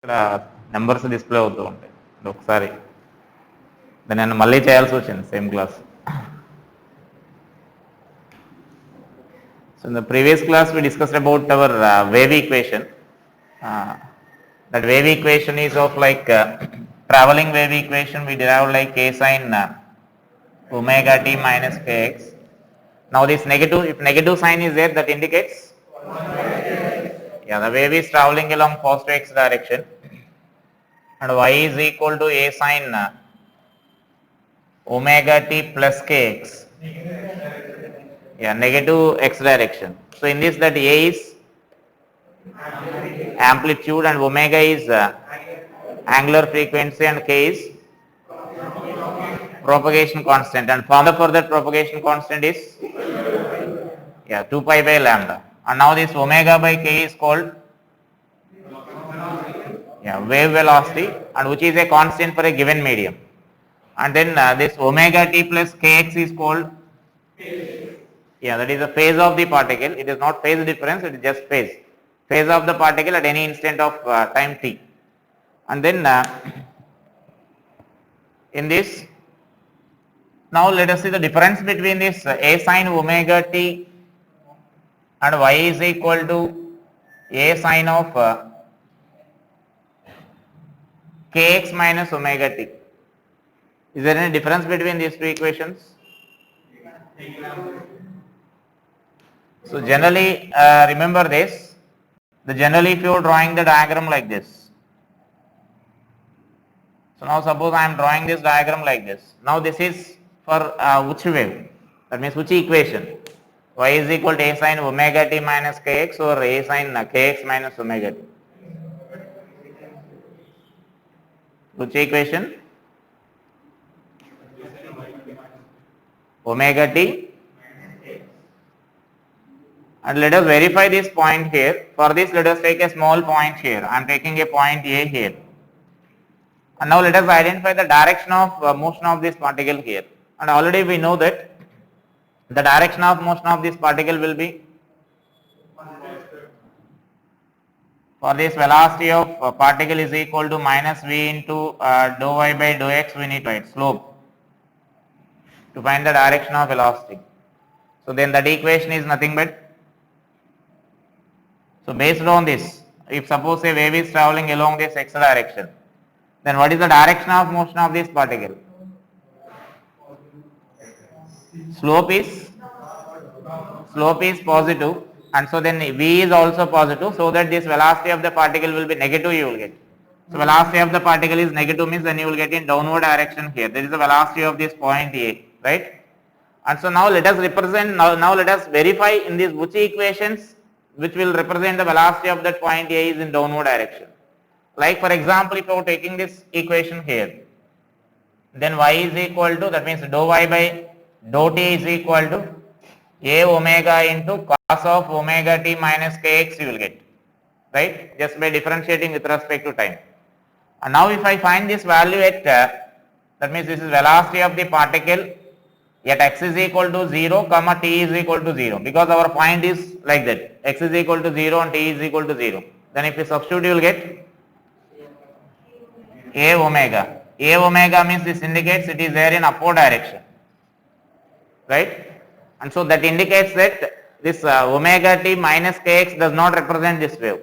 ఇక్కడ numbers display అవుతూ ఉంటాయి. ఒకసారి దాన్ని నేను మళ్ళీ చేయాల్సి వచ్చింది same class. So in the previous class we discussed about our wave equation. That wave equation is of like traveling wave equation. We derive like k sin omega t minus kx. Now this negative, if negative sign is there, that indicates the wave is traveling along positive x direction, and y is equal to a sin omega t plus kx. Negative x direction. So in this, that a is amplitude and omega is angular frequency and k is propagation constant, and formula for that propagation constant is 2 pi by lambda. And now this omega by k is called wave velocity, and which is a constant for a given medium. And then this omega t plus kx is called that is the phase of the particle. It is not phase difference, it is just phase of the particle at any instant of time t. And then in this, now let us see the difference between this a sin omega t and y is equal to a sin of kx minus omega t. Is there any difference between these two equations? So generally remember this, generally if you are drawing the diagram like this. So now suppose I am drawing this diagram like this. Now this is for which wave? That means which equation? Y is equal to a sin omega t minus kx or a sin kx minus omega t. Which equation? Omega t. And let us verify this point here. For this, let us take a small point here. I am taking a point A here. And now let us identify the direction of motion of this particle here. And already we know that the direction of motion of this particle will be, for this velocity of particle is equal to minus v into dou y by dou x. We need to write slope to find the direction of velocity. So then that equation is nothing but, so based on this, if suppose a wave is traveling along this x direction, then what is the direction of motion of this particle? Slope is positive, and so then v is also positive, so that this velocity of the particle will be negative, you will get. So velocity of the particle is negative means then you will get in downward direction here. That is the velocity of this point A, right? And so now let us represent, now let us verify in these which equations which will represent the velocity of that point A is in downward direction. Like for example, if you are taking this equation here, then y is equal to, that means dou y by dou t is equal to a omega into cos of omega t minus kx you will get, right, just by differentiating with respect to time. And now if I find this value at, that means this is velocity of the particle at x is equal to 0 comma t is equal to 0, because our point is like that, x is equal to 0 and t is equal to 0. Then if you substitute, you will get a omega. A omega means this indicates it is there in upward direction, right? And so that indicates that this omega t minus kx does not represent this wave.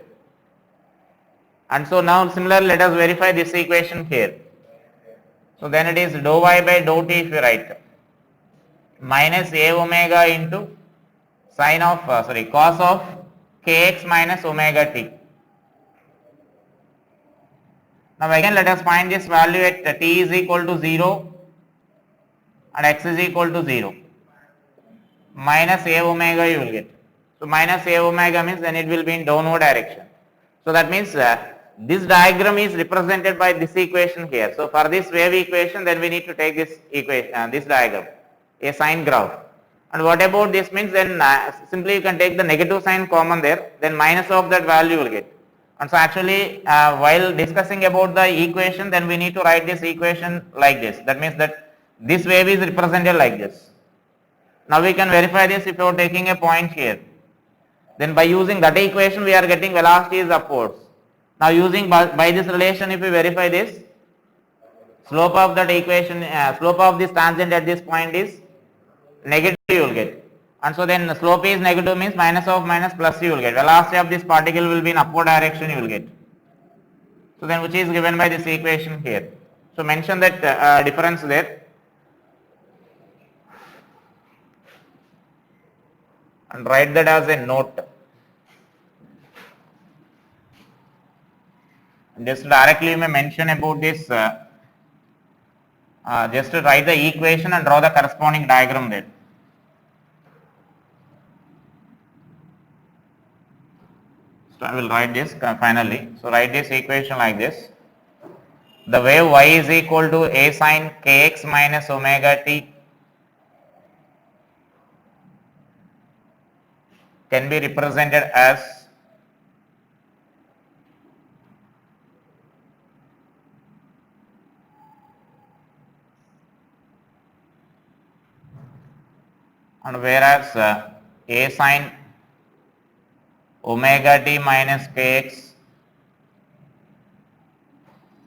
And so now similarly let us verify this equation here. So then it is dou y by dou t if you write, minus a omega into sin of cos of kx minus omega t. Now again let us find this value at t is equal to 0 and x is equal to 0. Minus a omega you will get. So minus a omega means then it will be in downward direction. So that means this diagram is represented by this equation here. So for this wave equation, then we need to take this equation, this diagram, a sine graph. And what about this means, then simply you can take the negative sign common there, then minus of that value you will get. And so actually while discussing about the equation, then we need to write this equation like this. That means that this wave is represented like this. Now we can verify this if you are taking a point here. Then by using that equation we are getting velocity is upwards. Now using by this relation, if we verify this, slope of that equation, slope of this tangent at this point is negative, you will get. And so then the slope is negative means minus of minus plus you will get. Velocity of this particle will be in upward direction, you will get. So then which is given by this equation here. So mention that difference there. And write that as a note. Just directly you may mention about this, just to write the equation and draw the corresponding diagram there. So I will write this finally. So write this equation like this. The wave y is equal to a sine kx minus omega t can be represented as and whereas a sine omega t minus kx,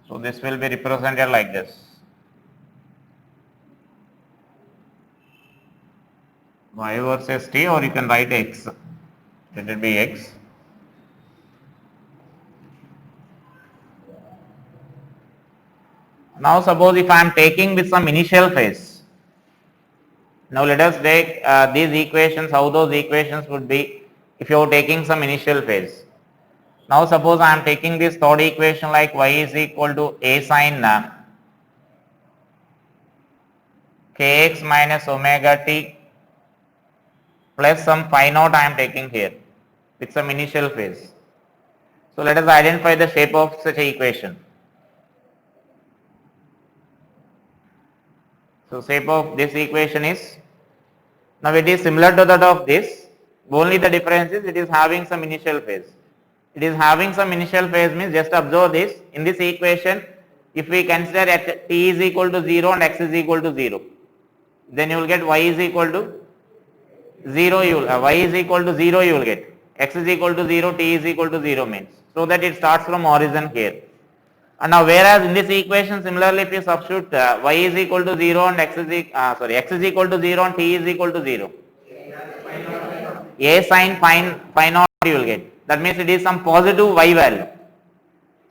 so this will be represented like this. Y versus t, or you can write x. Let it be x. Now suppose if I am taking with some initial phase. Now let us take these equations, how those equations would be if you are taking some initial phase. Now suppose I am taking this third equation like y is equal to a sine kx minus omega t plus some phi naught I am taking here with some initial phase. So let us identify the shape of such an equation. So shape of this equation is, now it is similar to that of this, only the difference is it is having some initial phase. It is having some initial phase means just observe this, in this equation if we consider at t is equal to 0 and x is equal to 0, then you will get y is equal to 0, y is equal to 0 you will get, x is equal to 0, t is equal to 0 means, so that it starts from origin here. And now whereas in this equation similarly if you substitute y is equal to 0 and x is equal to 0 and t is equal to 0, a sine phi naught you will get. That means it is some positive y value.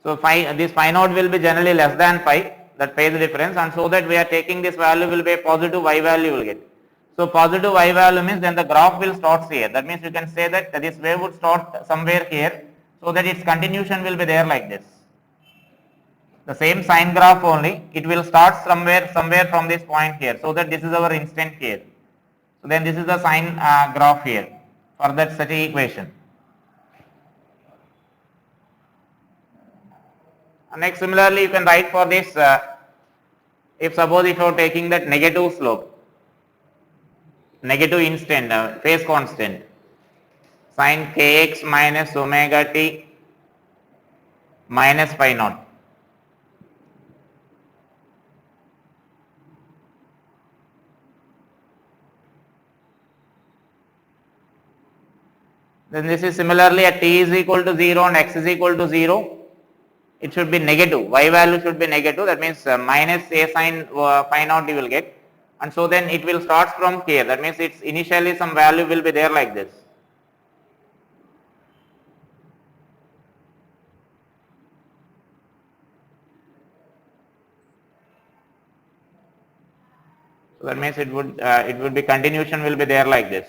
So this phi naught will be generally less than phi, that phase difference, and so that we are taking this value will be a positive y value you will get. So positive y value means then the graph will start here. That means you can say that this wave would start somewhere here, so that its continuation will be there like this. The same sine graph only, it will start somewhere from this point here, so that this is our instant here. So then this is the sine graph here for that such a equation. And next similarly you can write for this, if suppose if you are taking that negative slope, negative instant phase constant, sine kx minus omega t minus phi naught. Then this is similarly at t is equal to 0 and x is equal to 0, it should be negative, y value should be negative, that means minus a sine phi naught you will get, and so then it will start from here, that means it's initially some value will be there like this. So that means it would be continuation will be there like this.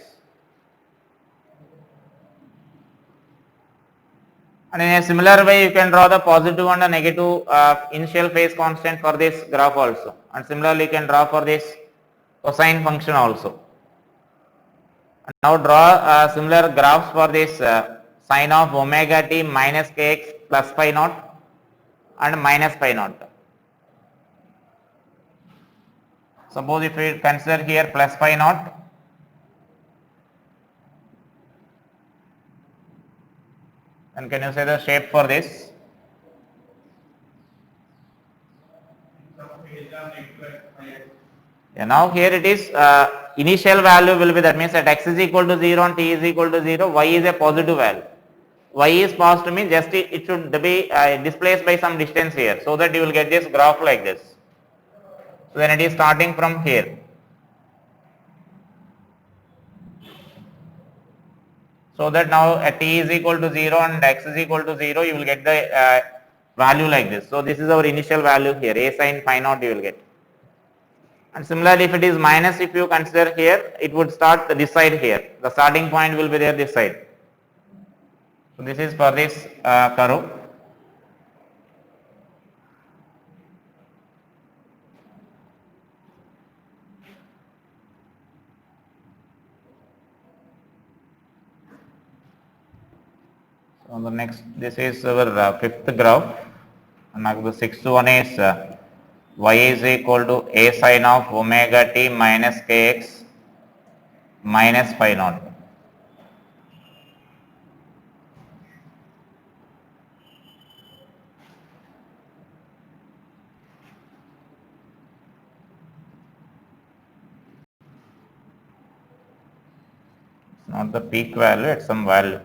And in a similar way you can draw the positive and the negative initial phase constant for this graph also, and similarly you can draw for this cosine function also. And now draw similar graphs for this sine of omega t minus kx plus phi naught and minus phi naught. Suppose if we consider here plus phi naught, and can you say the shape for this? Yeah, now here it is initial value will be, that means that x is equal to 0 and t is equal to 0, y is a positive value. y is positive means just it should be displaced by some distance here, so that you will get this graph like this. So then it is starting from here. So that now at t is equal to 0 and x is equal to 0, you will get the value like this. So this is our initial value here, a sin phi naught you will get. And similarly, if it is minus, if you consider here, it would start this side here. The starting point will be there this side. So this is for this curve. So the next, this is our fifth graph, and now the sixth one is y is equal to a sin of omega t minus kx minus phi naught. It's not the peak value, it's some value.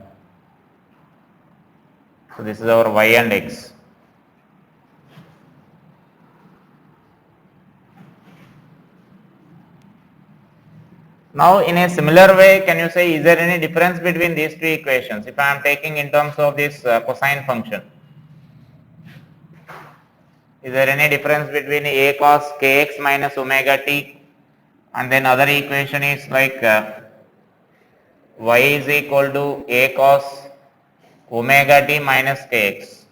So this is our y and x. Now in a similar way, can you say, is there any difference between these two equations if I am taking in terms of this cosine function? Is there any difference between a cos kx minus omega t, and then other equation is like y is equal to a cos omega t minus kx.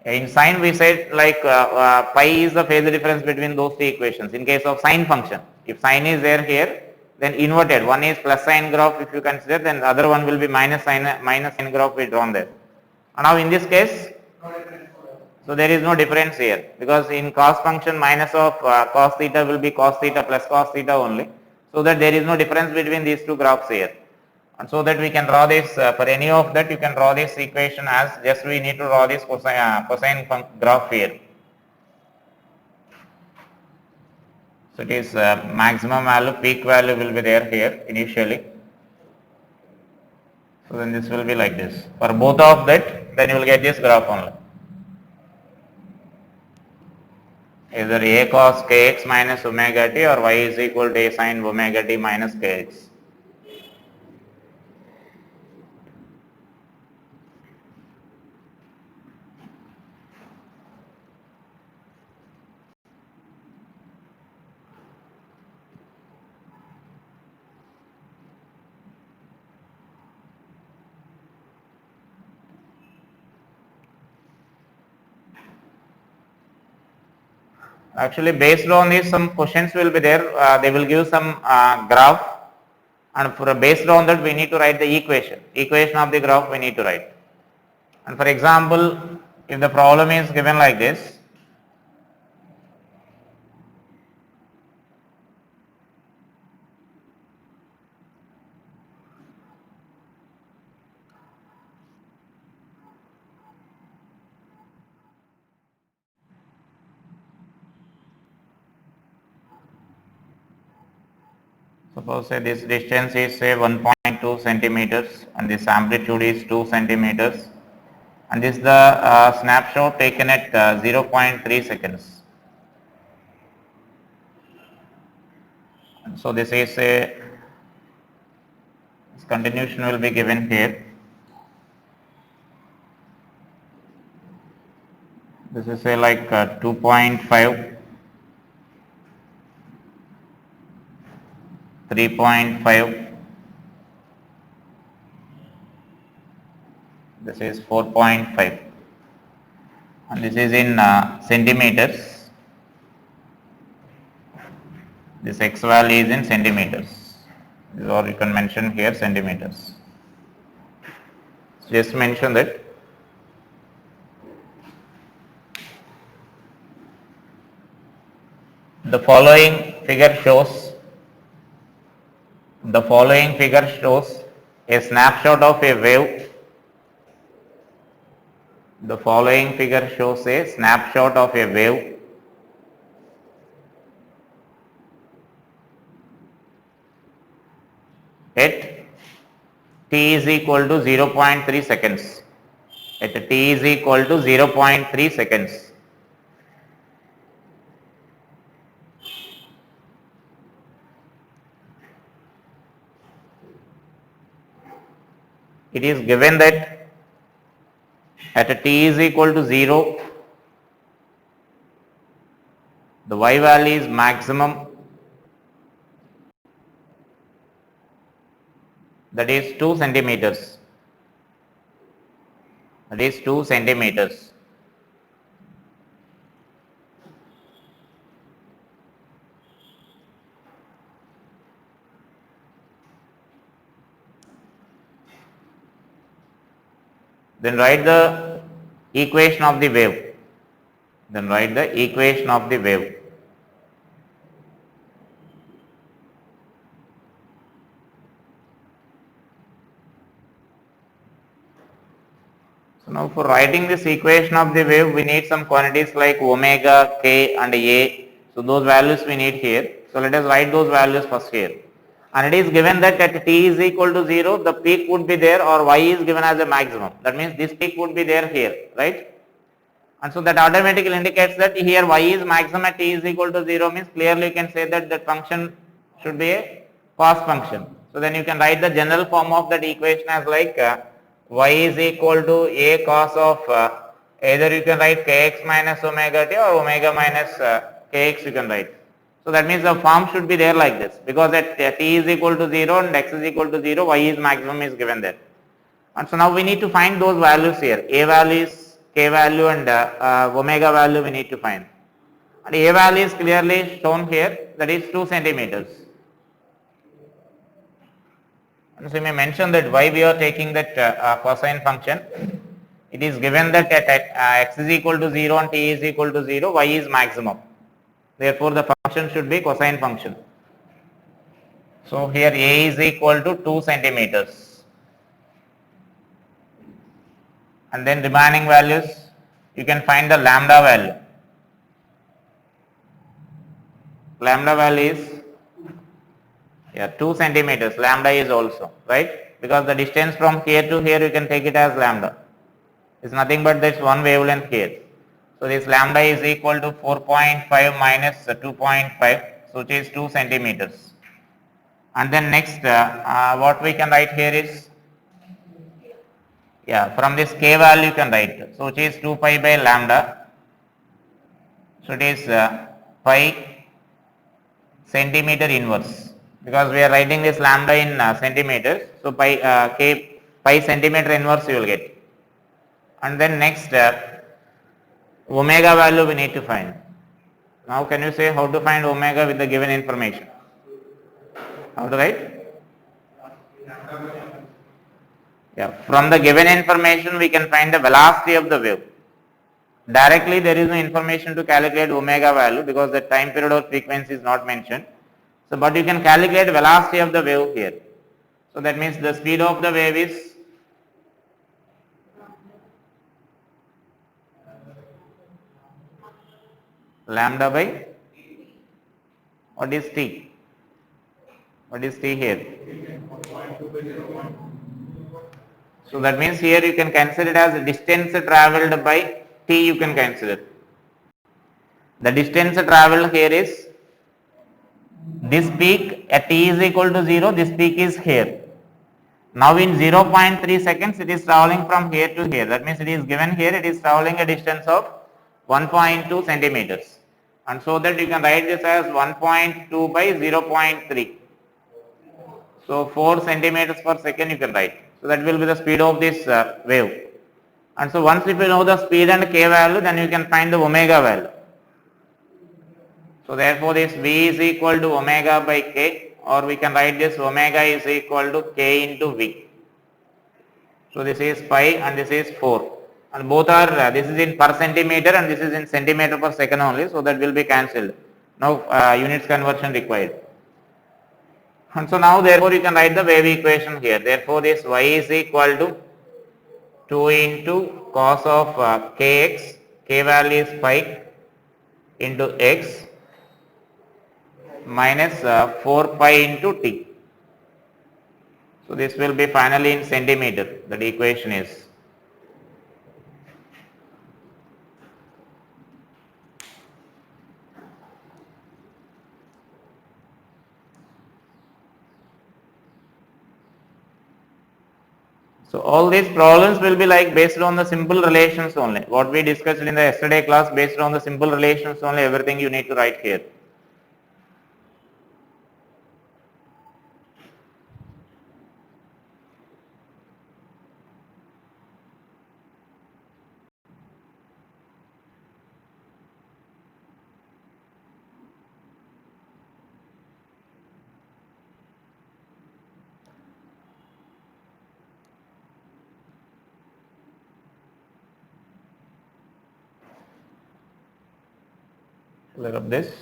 In sine we said like pi is the phase difference between those two equations in case of sine function. If sine is there here, then inverted, one is plus sine graph if you consider, then the other one will be minus sine graph we drawn there. And now in this case, so there is no difference here, because in cos function minus of cos theta will be cos theta plus cos theta only, so that there is no difference between these two graphs here. And so that we can draw this for any of that, you can draw this equation as just we need to draw this cosine graph here. So it is maximum value, peak value will be there here initially. So then this will be like this. For both of that, then you will get this graph only. Either a cos kx minus omega t or y is equal to a sin omega t minus kx. Actually, based on this, some questions will be there. They will give some graph, and for based on that, we need to write the equation of the graph we need to write. And for example, if the problem is given like this, suppose say this distance is say 1.2 centimeters and this amplitude is 2 centimeters, and this is the snapshot taken at 0.3 seconds. And so this is a continuation will be given here. This is say like 2.5, 3.5, this is 4.5, and this is in centimeters. This x value is in centimeters, or you can mention here centimeters. Just mention that. The following figure shows a snapshot of a wave. The following figure shows a snapshot of a wave at t is equal to 0.3 seconds. At t is equal to 0.3 seconds. It is given that at t is equal to 0, the y value is maximum, that is 2 centimeters. That is 2 centimeters. Then write the equation of the wave. Then write the equation of the wave. So now for writing this equation of the wave, we need some quantities like omega, k and a. So those values we need here. So let us write those values first here. And it is given that at t is equal to 0, the peak would be there, or y is given as a maximum. That means this peak would be there here, right? And so that automatically indicates that here y is maximum at t is equal to 0, means clearly you can say that that function should be a cos function. So then you can write the general form of that equation as like y is equal to a cos of either you can write kx minus omega t or omega minus kx you can write. So that means the form should be there like this, because at t is equal to 0 and x is equal to 0, y is maximum is given there. And so now we need to find those values here. A value is k value and omega value we need to find. And a value is clearly shown here, that is 2 centimeters. And so you may mention that why we are taking that cosine function. It is given that at x is equal to 0 and t is equal to 0, y is maximum. Therefore, the function should be cosine function. So here a is equal to 2 centimeters. And then remaining values, you can find the lambda value. Lambda value is 2 centimeters. Lambda is also, right? Because the distance from here to here you can take it as lambda. It's nothing but this one wavelength here. So this lambda is equal to 4.5 minus 2.5, so which is 2 centimeters. And then next what we can write here is, from this k value you can write, so which is 2 pi by lambda. So it is pi centimeter inverse, because we are writing this lambda in centimeters. So pi centimeter inverse you will get. And then next omega value we need to find. Now can you say how to find omega with the given information? How to write? From the given information we can find the velocity of the wave. Directly there is no information to calculate omega value, because the time period or frequency is not mentioned. So but you can calculate velocity of the wave here. So that means the speed of the wave is lambda by, what is t? What is t here? So that means here you can consider it as distance traveled by t, you can consider. The distance traveled here is this peak at t is equal to 0, this peak is here. Now in 0.3 seconds it is traveling from here to here. That means it is given here, it is traveling a distance of 1.2 centimeters. And so that you can write this as 1.2 by 0.3. So 4 centimeters per second you can write. So that will be the speed of this wave. And so once if you know the speed and k value, then you can find the omega value. So therefore this v is equal to omega by k, or we can write this omega is equal to k into v. So this is pi and this is 4. And both are, this is in per centimeter and this is in centimeter per second only, so that will be cancelled. Now units conversion required. And so now therefore you can write the wave equation here. Therefore this y is equal to 2 into cos of kx, k value is pi, into x minus 4 pi into t. So this will be finally in centimeter, that equation is. So all these problems will be like based on the simple relations only. What we discussed in the yesterday class, based on the simple relations only, everything you need to write here. Look up this.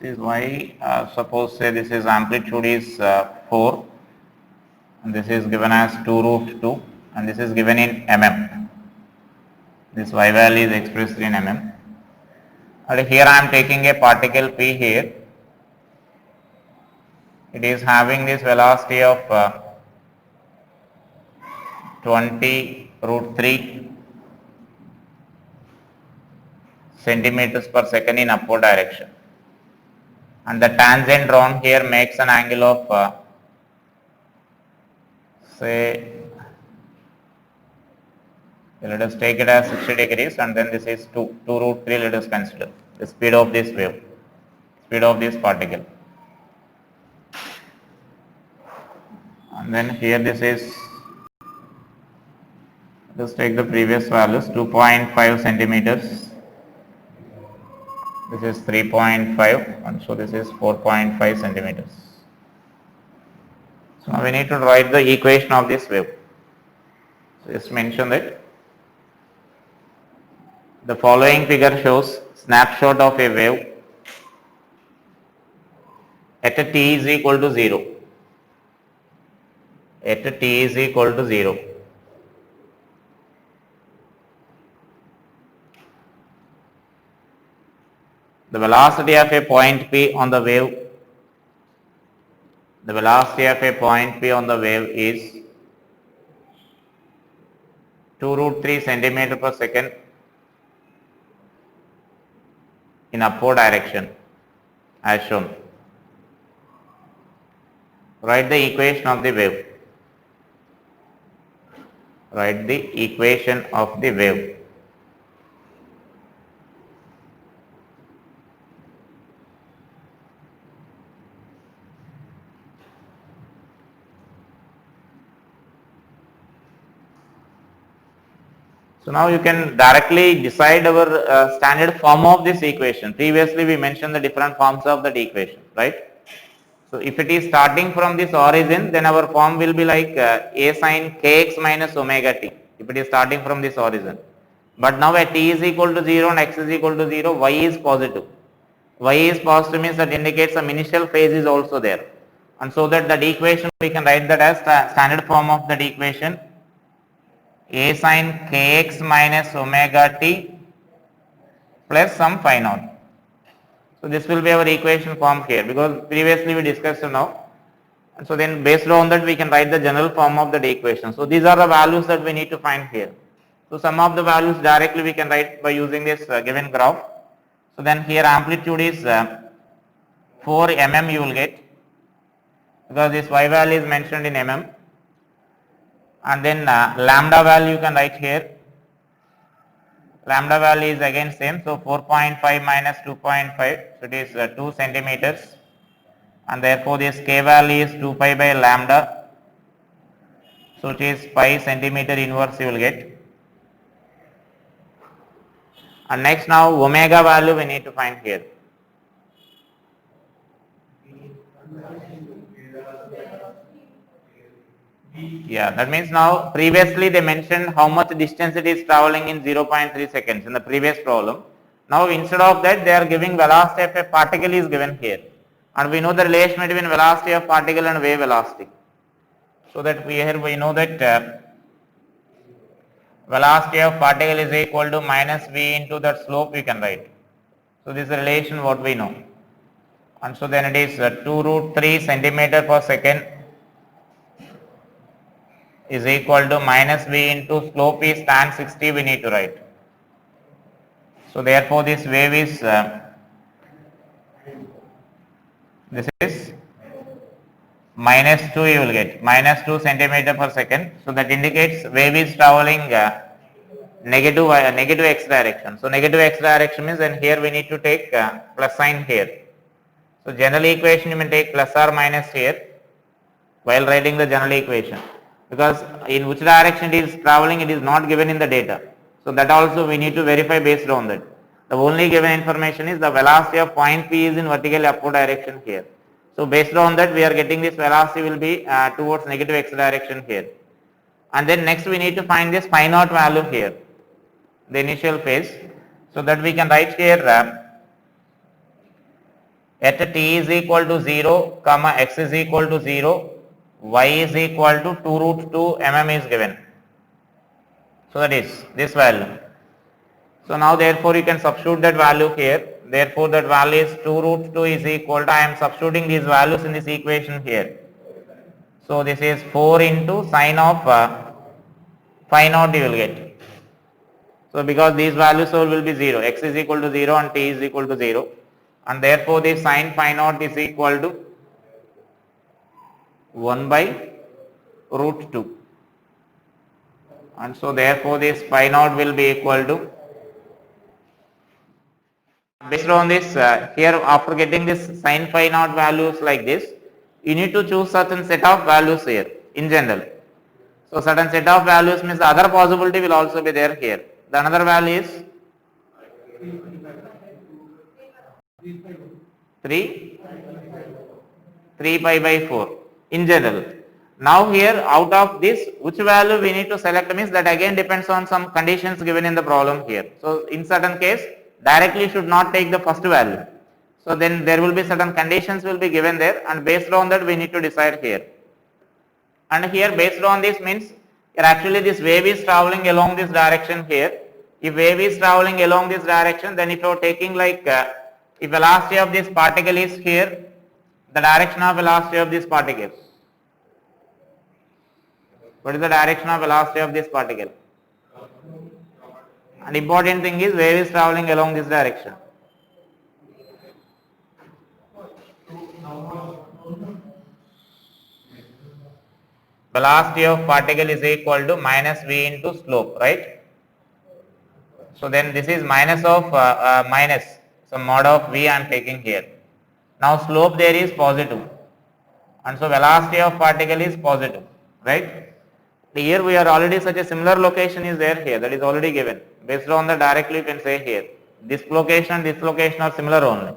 This is why, suppose say this is amplitude is 4 and this is given as 2 root 2 and this is given in mm. This y value is expressed in mm. And here I am taking a particle p here. It is having this velocity of 20 root 3 centimeters per second in upward direction. And the tangent drawn here makes an angle of say, let us take it as 60 degrees and then this is 2 root 3, let us consider the speed of this wave, speed of this particle. And then here this is, let us take the previous values, 2.5 centimeters, this is 3.5 and so this is 4.5 centimeters. So now we need to write the equation of this wave. So just mention that the following figure shows snapshot of a wave at a t is equal to 0. At a t is equal to 0. The velocity of a point P on the wave, the velocity of a point P on the wave is 2 root 3 centimeter per second in upward direction as shown. Write the equation of the wave. Write the equation of the wave. So now you can directly decide our standard form of this equation. Previously we mentioned the different forms of that equation, right? So if it is starting from this origin, then our form will be like a sin kx minus omega t, if it is starting from this origin. But now at t is equal to 0 and x is equal to 0, y is positive. Y is positive means that indicates some initial phase is also there. And so that equation we can write that as standard form of that equation, a sin kx minus omega t plus some phi naught. So this will be our equation form here because previously we discussed now. And so then based on that we can write the general form of that equation. So these are the values that we need to find here. So some of the values directly we can write by using this given graph. So then here amplitude is 4 mm you will get because this y value is mentioned in mm. And then lambda value you can write here. Lambda value is again same, so 4.5 minus 2.5, so it is 2 centimeters, and therefore this k value is 2 pi by lambda, so it is pi centimeter inverse you will get. And next now omega value we need to find here. Yeah, that means now previously they mentioned how much distance it is traveling in 0.3 seconds in the previous problem. Now instead of that they are giving velocity of a particle is given here, and we know the relation between velocity of particle and wave velocity. So that we know that velocity of particle is equal to minus v into that slope we can write. So this is the relation what we know, and so then it is 2 root 3 centimeter per second is equal to minus v into slope is tan 60 we need to write. So therefore this wave is this is minus 2 you will get minus 2 centimeter per second. So that indicates wave is traveling negative x direction. So negative x direction means, and here we need to take plus sign here. So general equation you may take plus or minus here while writing the general equation, because in which direction it is traveling it is not given in the data. So that also we need to verify based on that. The only given information is the velocity of point P is in vertical upward direction here. So based on that we are getting this velocity will be towards negative x direction here. And then next we need to find this phi naught value here, the initial phase. So that we can write here at t is equal to 0, comma x is equal to 0, y is equal to 2 root 2 mm is given. So that is this value. So now therefore you can substitute that value here. Therefore that value is 2 root 2 is equal to, I am substituting these values in this equation here. So this is 4 into sine of phi naught you will get. So because these values will be 0, x is equal to 0 and t is equal to 0, and therefore the sine phi naught is equal to 1 by root 2, and so therefore this phi naught will be equal to, based on this here after getting this sine phi naught values like this, you need to choose certain set of values here in general. So certain set of values means the other possibility will also be there here. The another value is 3 pi by 4 in general. Now here out of this which value we need to select means that again depends on some conditions given in the problem here. So in certain case directly should not take the first value. So then there will be certain conditions will be given there, and based on that we need to decide here. And here based on this means here actually this wave is traveling along this direction here. If wave is traveling along this direction, then if you are taking like if velocity of this particle is here, the direction of velocity of this particle. What is the direction of velocity of this particle? And important thing is wave is traveling along this direction. Velocity of particle is equal to minus v into slope, right? So then this is minus of minus, so mod of v I am taking here. Now slope there is positive, and so velocity of particle is positive, right? Here we are already such a similar location is there here, that is already given. Based on the directly you can say here this location are similar only,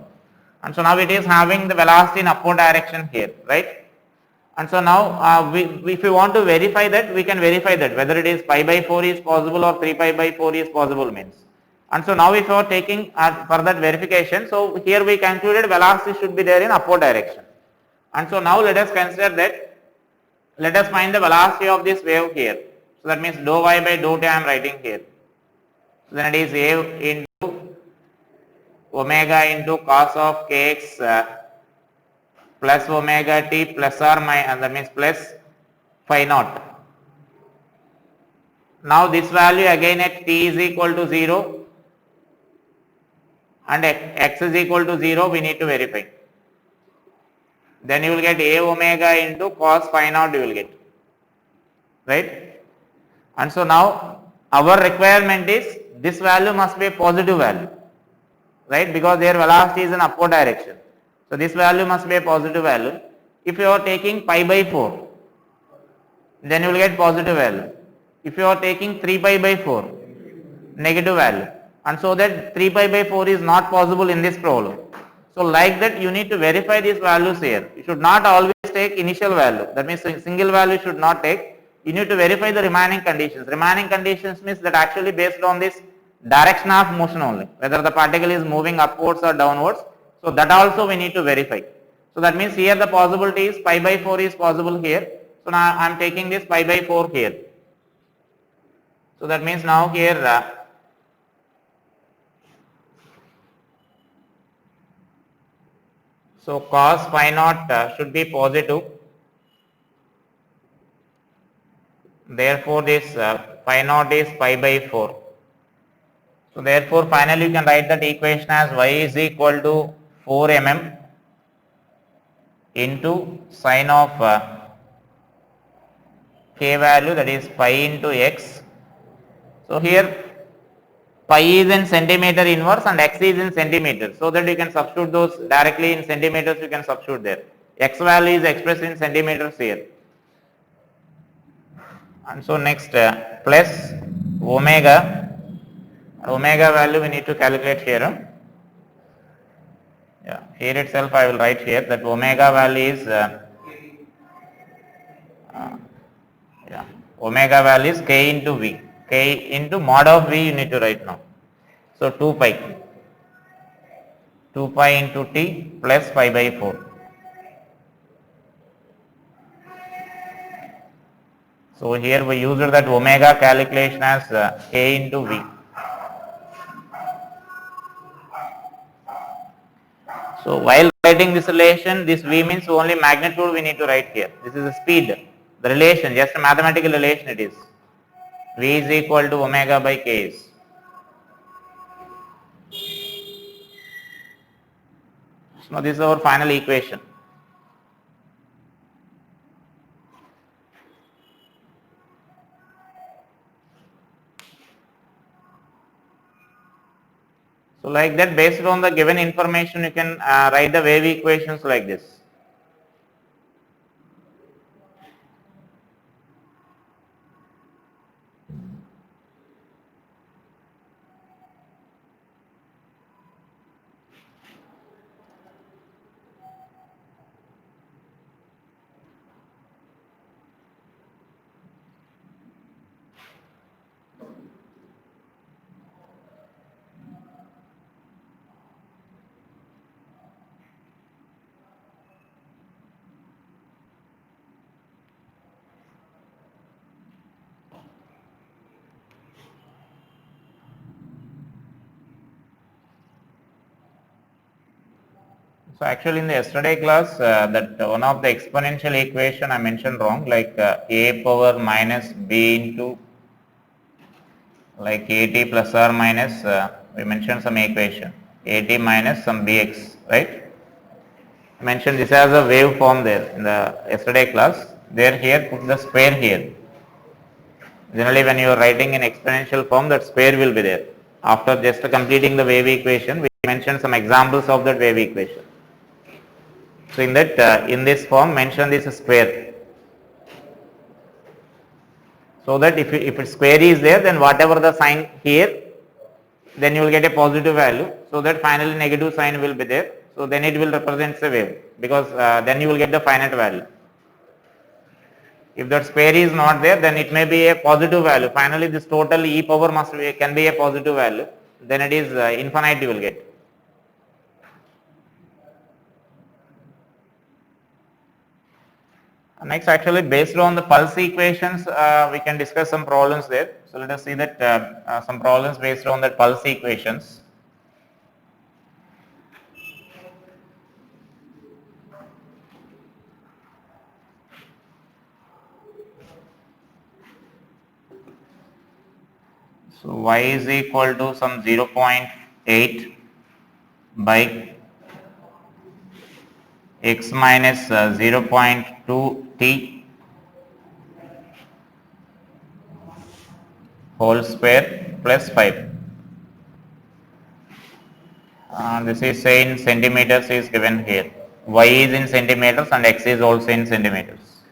and so now it is having the velocity in upward direction here, right? And so now if we want to verify that, we can verify that whether it is pi by 4 is possible or 3 pi by 4 is possible means. And so now if you are taking for that verification, so here we concluded velocity should be there in upward direction. And so now let us consider that, let us find the velocity of this wave here. So that means dou y by dou t I am writing here. So then it is a into omega into cos of kx plus omega t plus or minus, that means plus phi naught. Now this value again at t is equal to 0 and x is equal to 0 we need to verify. Then you will get a omega into cos phi naught you will get, right? And so now our requirement is this value must be a positive value, right? Because their velocity is in upward direction. So this value must be a positive value. If you are taking pi by 4, then you will get positive value. If you are taking 3 pi by 4, negative value. And so that 3 pi by 4 is not possible in this problem. So like that you need to verify these values here. You should not always take initial value. That means single value should not take. You need to verify the remaining conditions. Remaining conditions means that actually based on this direction of motion only, whether the particle is moving upwards or downwards. So that also we need to verify. So that means here the possibility is pi by 4 is possible here. So now I am taking this pi by 4 here. So that means now here so cos phi naught should be positive. Therefore this phi naught is pi by 4. So therefore finally you can write that equation as y is equal to 4 mm into sine of k value, that is pi into x. So here pi is in centimeter inverse and x is in centimeters, so that you can substitute those directly in centimeters, you can substitute there. X value is expressed in centimeters here. And so next plus omega value we need to calculate here. Yeah, here itself I will write here that omega value is omega value is k into v. K into mod of v you need to write now. So 2 pi into t plus pi by 4. So here we used that omega calculation as k into v. So while writing this relation, this v means only magnitude we need to write here. This is the speed, the relation, just a mathematical relation it is. V is equal to omega by ks. So now this is our final equation. So like that, based on the given information, you can write the wave equations like this. So actually in the yesterday class that one of the exponential equation I mentioned wrong, like a power minus b into like at plus or minus we mentioned some equation at minus some bx, right? I mentioned this as a wave form there in the yesterday class. There here put the square here. Generally when you are writing in exponential form, that square will be there. After just completing the wave equation, we mentioned some examples of that wave equation. So in that in this form mention this square, so that if square is there, then whatever the sign here, then you will get a positive value, so that finally negative sign will be there, so then it will represent the wave, because then you will get the finite value. If that square is not there, then it may be a positive value. Finally this total e power can be a positive value, then it is infinite you will get. Next, actually based on the pulse equations, we can discuss some problems there. So let us see that some problems based on the pulse equations. So y is equal to some 0.8 by x minus 0.2 t whole square plus 5. This is say in centimeters is given here. Y is in centimeters and x is also in centimeters.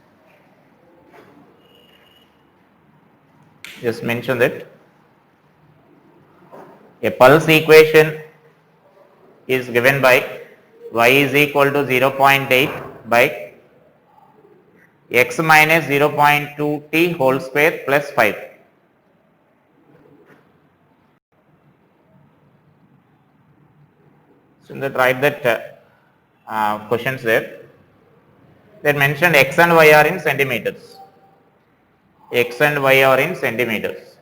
Just mention that a pulse equation is given by y is equal to 0.8 by x minus 0.2 t whole square plus 5. So that write that questions there. They mentioned x and y are in centimeters. X and y are in centimeters.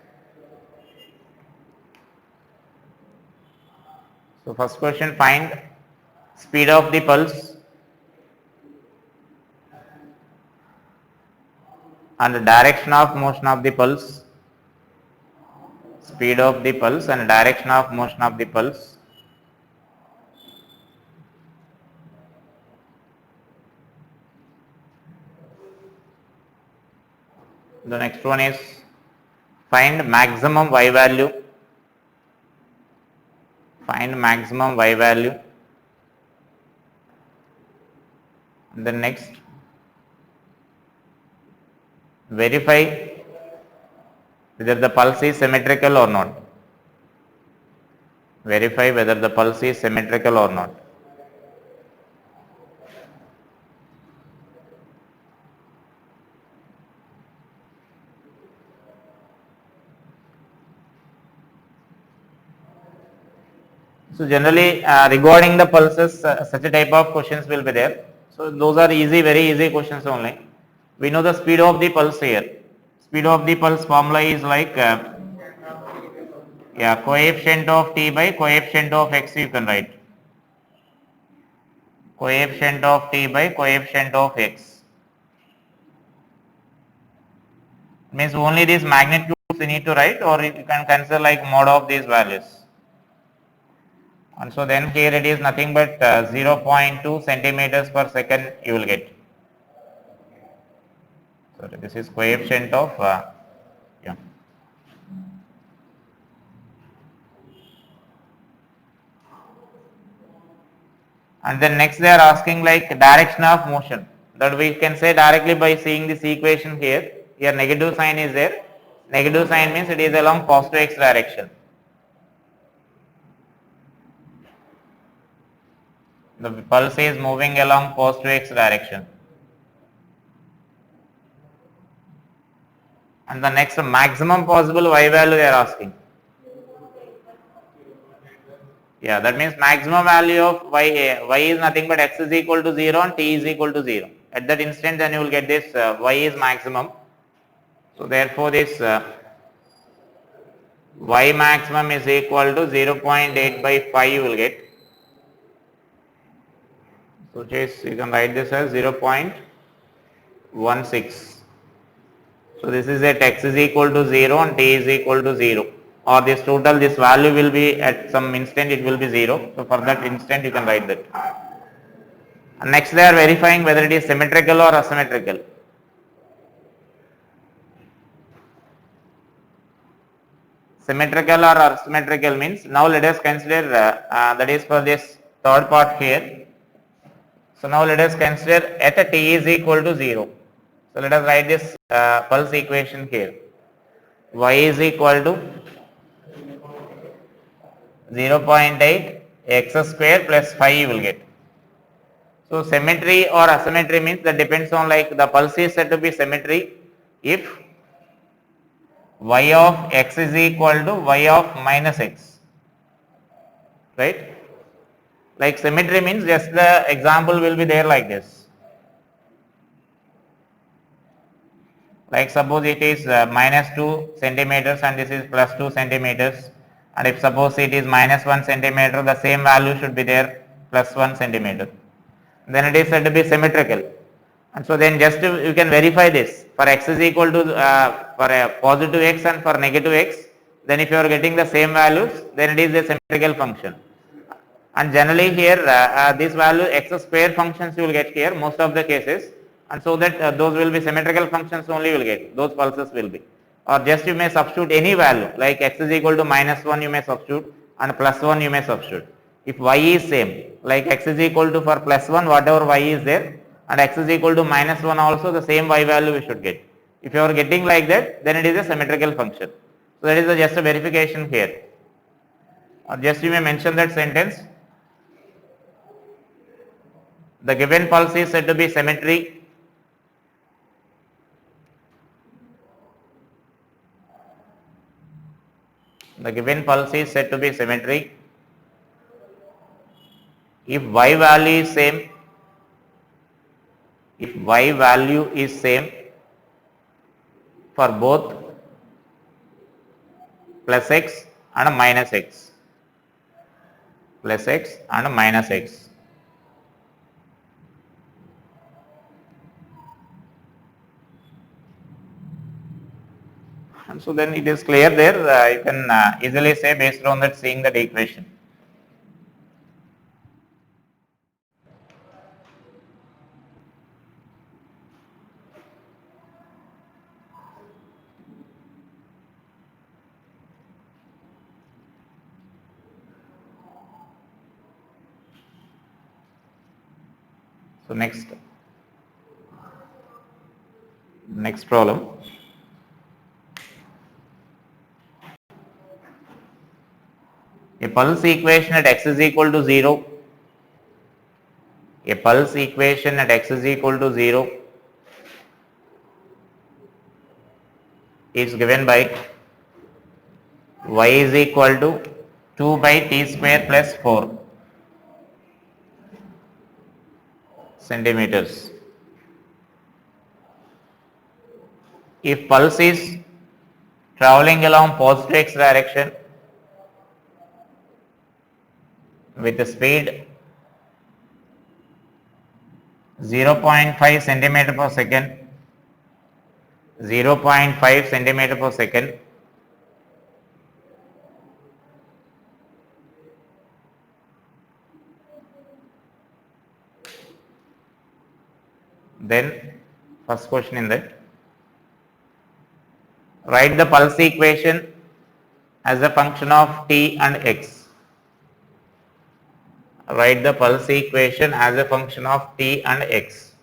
So first question, find speed of the pulse and the direction of motion of the pulse. Speed of the pulse and direction of motion of the pulse. The next one is find maximum y value. Find maximum y value. And then next, verify whether the pulse is symmetrical or not. Verify whether the pulse is symmetrical or not. So generally regarding the pulses, such a type of questions will be there. So those are easy, very easy questions only. We know the speed of the pulse here. Speed of the pulse formula is like coefficient of t by coefficient of x you can write. Coefficient of t by coefficient of x. Means only these magnitudes you need to write, or you can consider like mod of these values. And so then here it is nothing but 0.2 centimeters per second you will get. So this is coefficient of And then next they are asking like direction of motion, that we can say directly by seeing this equation here. Here negative sign is there. Negative sign means it is along positive x direction. The pulse is moving along positive x direction. And the next maximum possible y value they are asking. Yeah, that means maximum value of y is nothing but x is equal to 0 and t is equal to 0. At that instant then you will get this y is maximum. So therefore this y maximum is equal to 0.8 by 5 you will get. So just you can write this as 0.16. So this is at x is equal to 0 and t is equal to 0, or this total, this value will be at some instant it will be 0. So for that instant you can write that. And next they are verifying whether it is symmetrical or asymmetrical. Symmetrical or asymmetrical means, now let us consider that is for this third part here. So now let us consider at a t is equal to 0. So let us write this pulse equation here. Y is equal to 0.8 x square plus 5 you will get. So symmetry or asymmetry means that depends on like the pulse is said to be symmetry if y of x is equal to y of minus x, right? Like symmetry means just the example will be there like this. Like suppose it is minus 2 centimeters and this is plus 2 centimeters, and if suppose it is minus 1 centimeter, the same value should be there plus 1 centimeter. Then it is said to be symmetrical. And so then just you can verify this. For x is equal to for a positive x and for negative x, then if you are getting the same values, then it is a symmetrical function. And generally here this value x square functions you will get here most of the cases, and so that those will be symmetrical functions only you will get, those pulses will be. Or just you may substitute any value like x is equal to minus 1 you may substitute and plus 1 you may substitute. If y is same, like x is equal to for plus 1 whatever y is there, and x is equal to minus 1 also the same y value we should get. If you are getting like that, then it is a symmetrical function. So that is just a verification here. Or just you may mention that sentence. The given pulse is said to be symmetry. The given pulse is said to be symmetry if y value is same, if y value is same for both plus x and minus x, plus x and minus x. And so then it is clear there, you can easily say based on that, seeing that equation. So next problem. A pulse equation at x is equal to 0. A pulse equation at x is equal to 0 is given by y is equal to 2 by t square plus 4 centimeters. If pulse is traveling along positive x direction with the speed 0.5 centimeter per second, 0.5 centimeter per second, then first question in that, write the pulse equation as a function of t and x. Write the pulse equation as a function of t and x.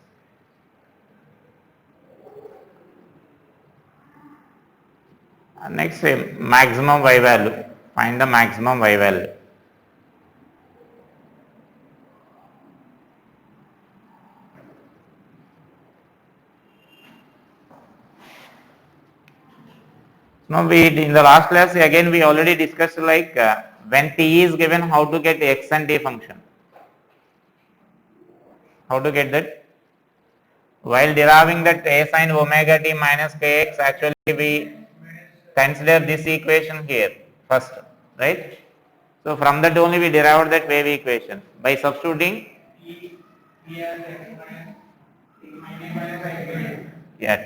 Next, maximum y value. Find the maximum y value. Now in the last class again we already discussed like when t is given, how to get x and t function. How to get that? While deriving that a sin omega t minus kx, actually we consider this equation here first, right? So from that only we derived that wave equation by substituting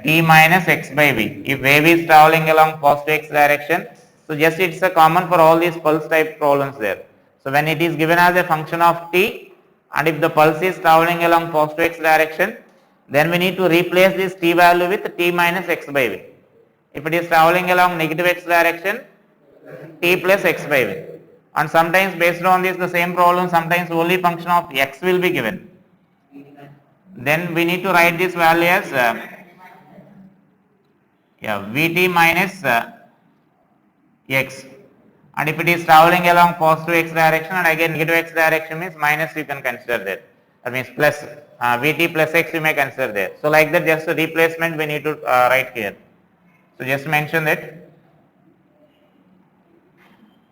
t minus x by v. If wave is traveling along positive x direction, so just it's a common for all these pulse type problems there. So when it is given as a function of t, and if the pulse is traveling along positive x direction, then we need to replace this t value with t minus x by v. If it is traveling along negative x direction, t plus x by v. And sometimes based on this the same problem, sometimes only function of x will be given. Then we need to write this value as Vt minus x, and if it is traveling along positive x direction and again negative x direction means minus, you can consider that. That means plus Vt plus x you may consider there. So like that, just a replacement we need to write here. So just mention that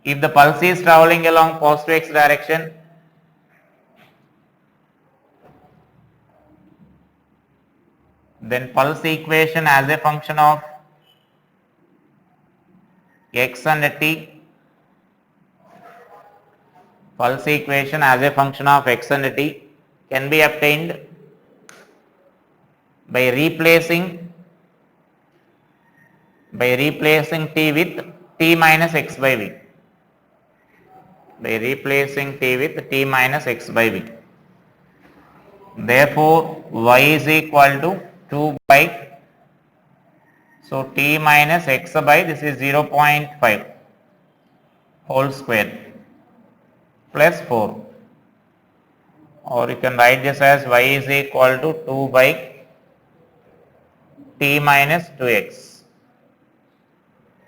if the pulse is traveling along positive x direction, then pulse equation as a function of x and t, pulse equation as a function of x and t can be obtained by replacing t with t minus x by v. By replacing t with t minus x by v. Therefore, y is equal to 2 by, so t minus x by, this is 0.5 whole square plus 4, or you can write this as y is equal to 2 by t minus 2x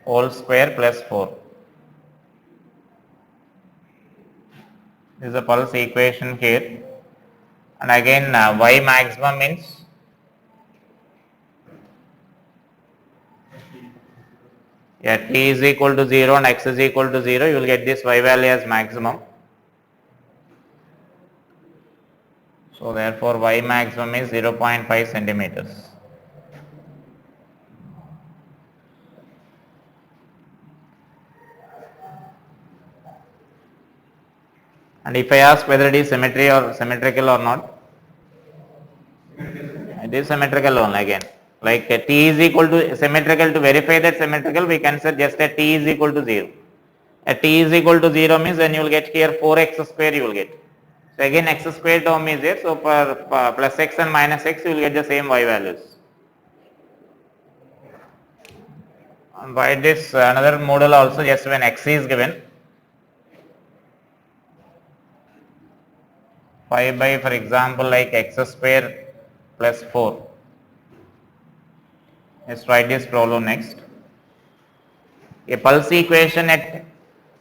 whole square plus 4. This is the pulse equation here, and again y maximum means t is equal to 0 and x is equal to 0, you will get this y value as maximum. So therefore y maximum is 0.5 centimeters. And if I ask whether it is symmetrical or not, it is symmetrical only again. Like t is equal to symmetrical, to verify that symmetrical we can say just a t is equal to 0. A t is equal to 0 means then you will get here 4x square you will get. So again x square term is there, so for plus x and minus x you will get the same y values. And by this another model also, just when x is given 5 by, for example, like x square plus 4. Let's write this problem next. A pulse equation at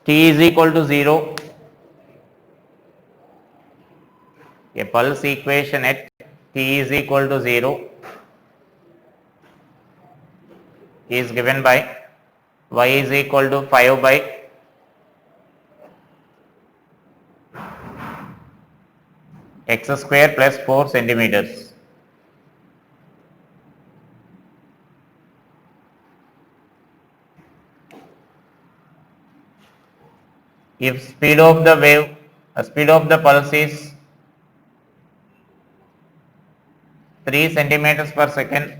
t is equal to 0. A pulse equation at t is equal to 0 is given by y is equal to 5 by x square plus 4 centimeters. If speed of the wave, speed of the pulse is 3 centimeters per second,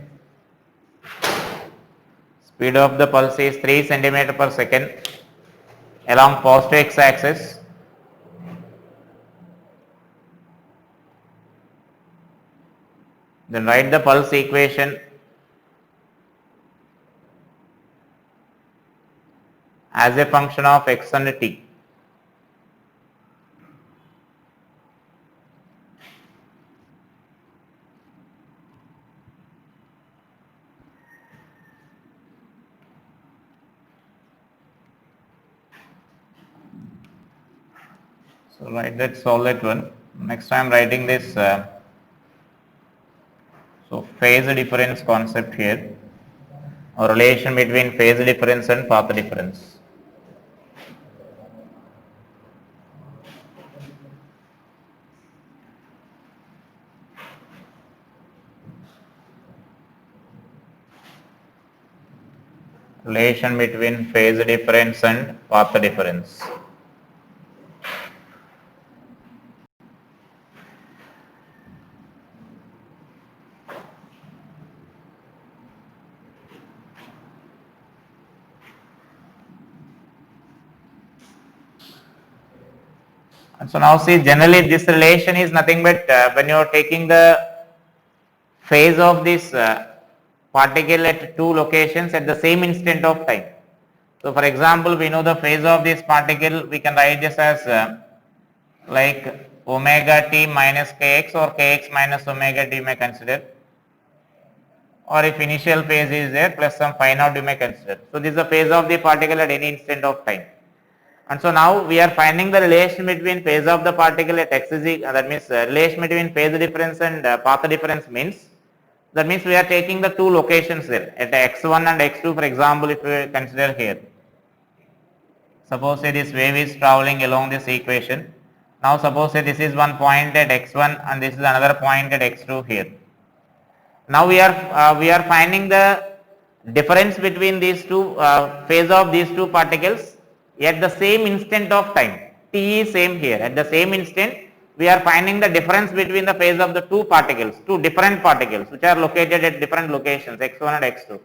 speed of the pulse is 3 centimeters per second along positive x axis, then write the pulse equation as a function of x and t. So write that, solve that one. Next time writing this so phase difference concept here, or relation between phase difference and path difference. Relation between phase difference and path difference. And so now see, generally this relation is nothing but when you are taking the phase of this particle at two locations at the same instant of time. So for example, we know the phase of this particle, we can write this as like omega t minus kx, or kx minus omega t may consider, or if initial phase is there plus some phi naught you may consider. So this is the phase of the particle at any instant of time. And so now we are finding the relation between phase of the particle at x is equal, that means relation between phase difference and path difference means, that means we are taking the two locations there at x1 and x2. For example, if we consider here, suppose say this wave is traveling along this equation. Now suppose say this is one point at x1 and this is another point at x2 here. Now we are finding the difference between these two phase of these two particles at the same instant of time. T is same here. At the same instant, we are finding the difference between the phase of the two particles, two different particles which are located at different locations, x1 and x2.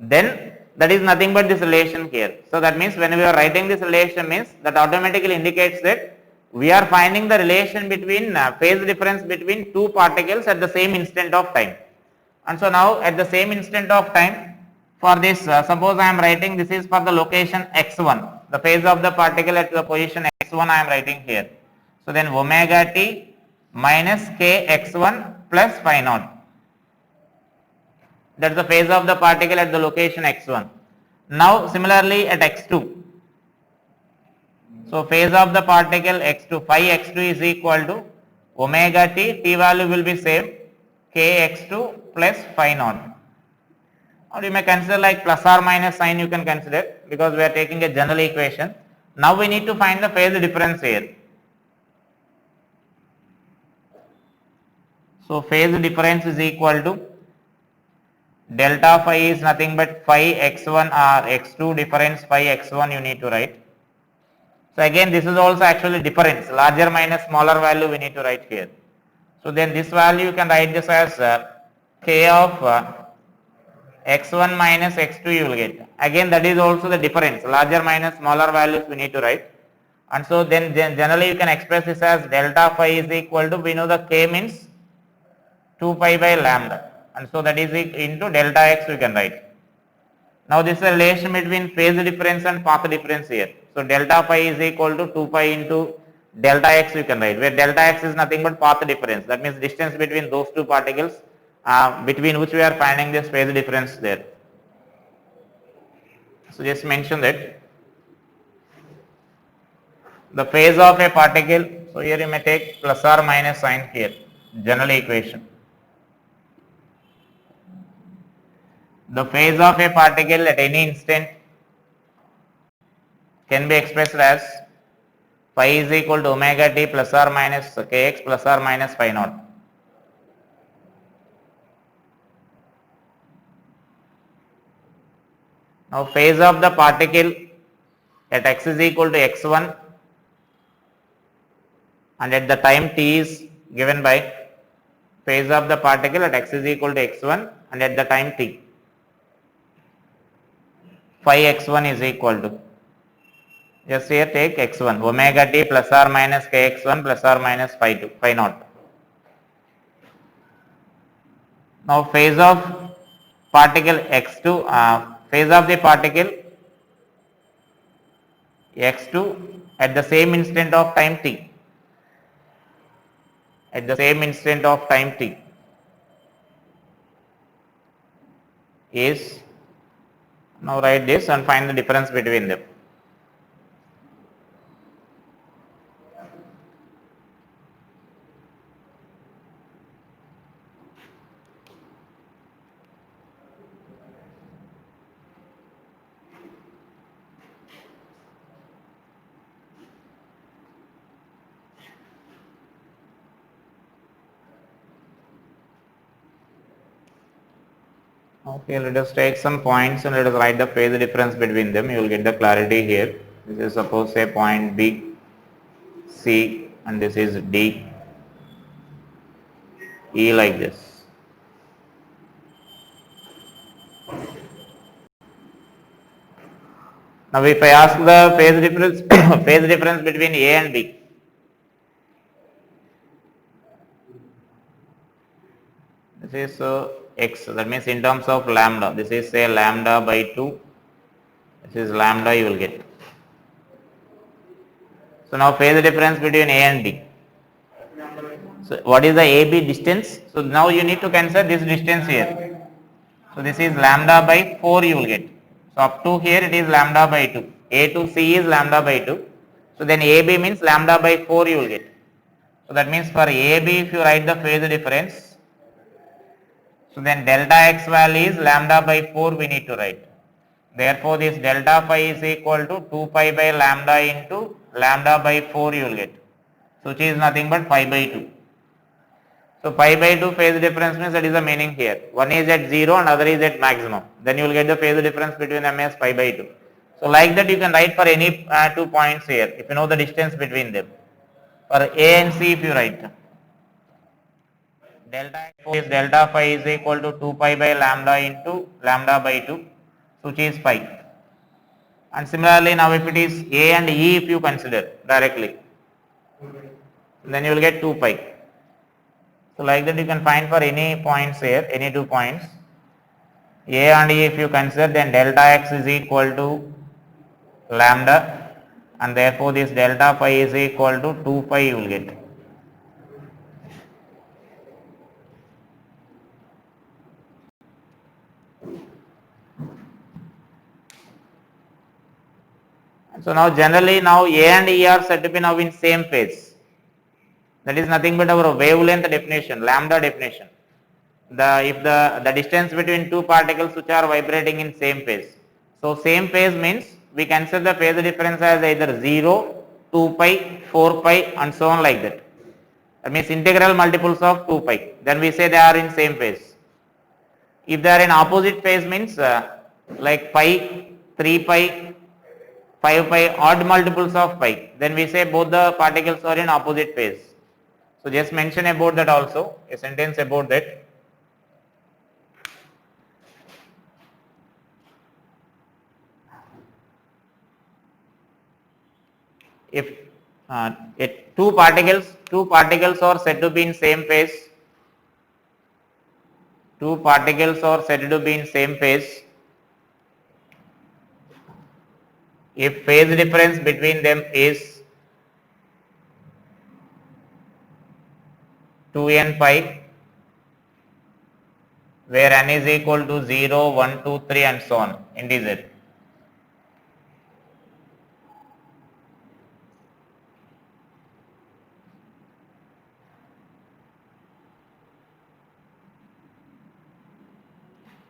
Then that is nothing but this relation here. So that means when we are writing this relation means that automatically indicates that we are finding the relation between phase difference between two particles at the same instant of time. And so now at the same instant of time, for this suppose I am writing this is for the location x1, the phase of the particle at the position x1 I am writing here. So then omega t minus k x1 plus phi naught, that is the phase of the particle at the location x1. Now similarly at x2, so phase of the particle x2, phi x2 is equal to omega t value will be same, kx2 plus phi naught. Or you may consider like plus or minus sign you can consider, because we are taking a general equation. Now we need to find the phase difference here. So phase difference is equal to delta phi is nothing but phi x1 or x2 difference phi x1 you need to write. So again this is also actually difference, larger minus smaller value we need to write here. So then this value you can write this as k of x1 minus x2 you will get. Again that is also the difference, larger minus smaller values we need to write. And so then generally you can express this as delta phi is equal to, we know the k means 2 pi by lambda, and so that is into delta x we can write. Now this is a relation between phase difference and path difference here. So delta phi is equal to 2 pi into delta x we can write, where delta x is nothing but path difference. That means distance between those two particles between which we are finding this phase difference there. So just mention that the phase of a particle, so here you may take plus or minus sign here, general equation. The phase of a particle at any instant can be expressed as phi is equal to omega t plus or minus kx plus or minus phi naught. Now phase of the particle at x is equal to x1 and at the time t is given by phase of the particle at x is equal to x1 and at the time t. Phi x1 is equal to, just here take x1, omega t plus or minus kx1 plus or minus phi naught. Now phase of particle x2, phase of the particle x2 at the same instant of time t, at the same instant of time t is, now write this and find the difference between them. Okay, let us take some points and let us write the phase difference between them. You will get the clarity here. This is suppose say point B, C, and this is D, E like this. Now if I ask the phase difference phase difference between A and B, this is x, that means in terms of lambda, this is say lambda by 2, this is lambda you will get. So now phase difference between A and B. So what is the AB distance? So now you need to consider this distance here. So this is lambda by 4 you will get. So up to here it is lambda by 2. A to C is lambda by 2. So then AB means lambda by 4 you will get. So that means for AB if you write the phase difference, so then delta x value is lambda by 4 we need to write. Therefore this delta phi is equal to 2 pi by lambda into lambda by 4 you will get. So which is nothing but pi by 2. So pi by 2 phase difference means that is the meaning here. One is at 0 and other is at maximum. Then you will get the phase difference between them as pi by 2. So like that you can write for any 2 points here if you know the distance between them. For A and C if you write, delta phi is equal to 2 pi by lambda into lambda by 2, which is pi. And similarly now if it is A and E if you consider directly, then you will get 2 pi. So like that you can find for any points here, any 2 points, A and E if you consider, then delta x is equal to lambda, and therefore this delta phi is equal to 2 pi you will get. So now generally now A and E are said to be now in same phase. That is nothing but our wavelength definition, lambda definition. If the distance between two particles which are vibrating in same phase. So same phase means we consider the phase difference as either 0, 2 pi, 4 pi and so on like that. That means integral multiples of 2 pi. Then we say they are in same phase. If they are in opposite phase means like pi, 3 pi, 5 pi, odd multiples of pi. Then we say both the particles are in opposite phase. So just mention about that also, a sentence about that. If two particles are said to be in same phase, two particles are said to be in same phase if phase difference between them is 2n pi, where n is equal to 0, 1, 2, 3 and so on, integer.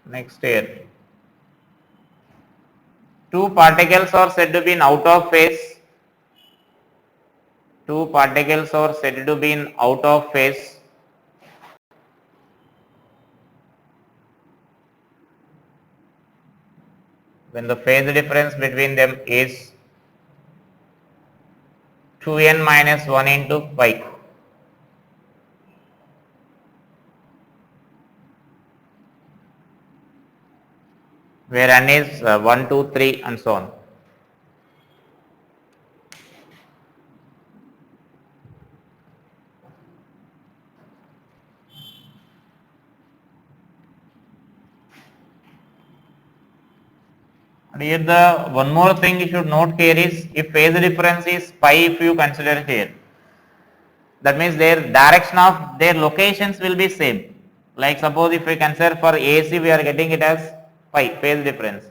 Next here, two particles are said to be in out of phase. Two particles are said to be in out of phase when the phase difference between them is 2n minus 1 into pi. Where n is 1, 2, 3 and so on. And here the one more thing you should note here is if phase difference is pi, if you consider here, that means their direction of their locations will be same. Like suppose if we consider for AC we are getting it as pi, phase difference.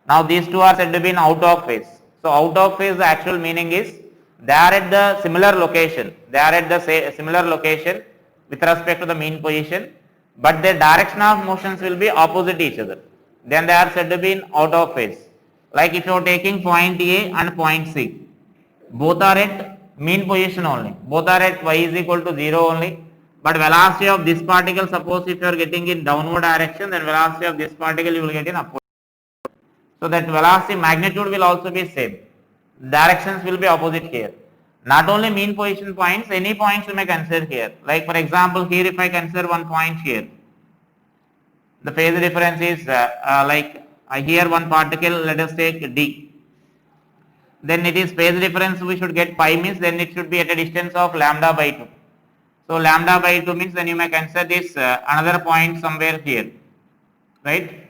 Now these two are said to be in out of phase. So out of phase, the actual meaning is they are at the similar location. They are at the similar location with respect to the mean position, but their direction of motions will be opposite each other. Then they are said to be in out of phase. Like if you are taking point A and point C, both are at mean position only. Both are at y is equal to 0 only. But velocity of this particle, suppose if you are getting in downward direction, then velocity of this particle you will get in upward. So that velocity magnitude will also be same. Directions will be opposite here. Not only mean position points, any points you may consider here. Like for example, here if I consider one point here, the phase difference is here one particle, let us take D. Then it is phase difference we should get pi means then it should be at a distance of lambda by 2. So lambda by 2 means then you may consider this another point somewhere here, right?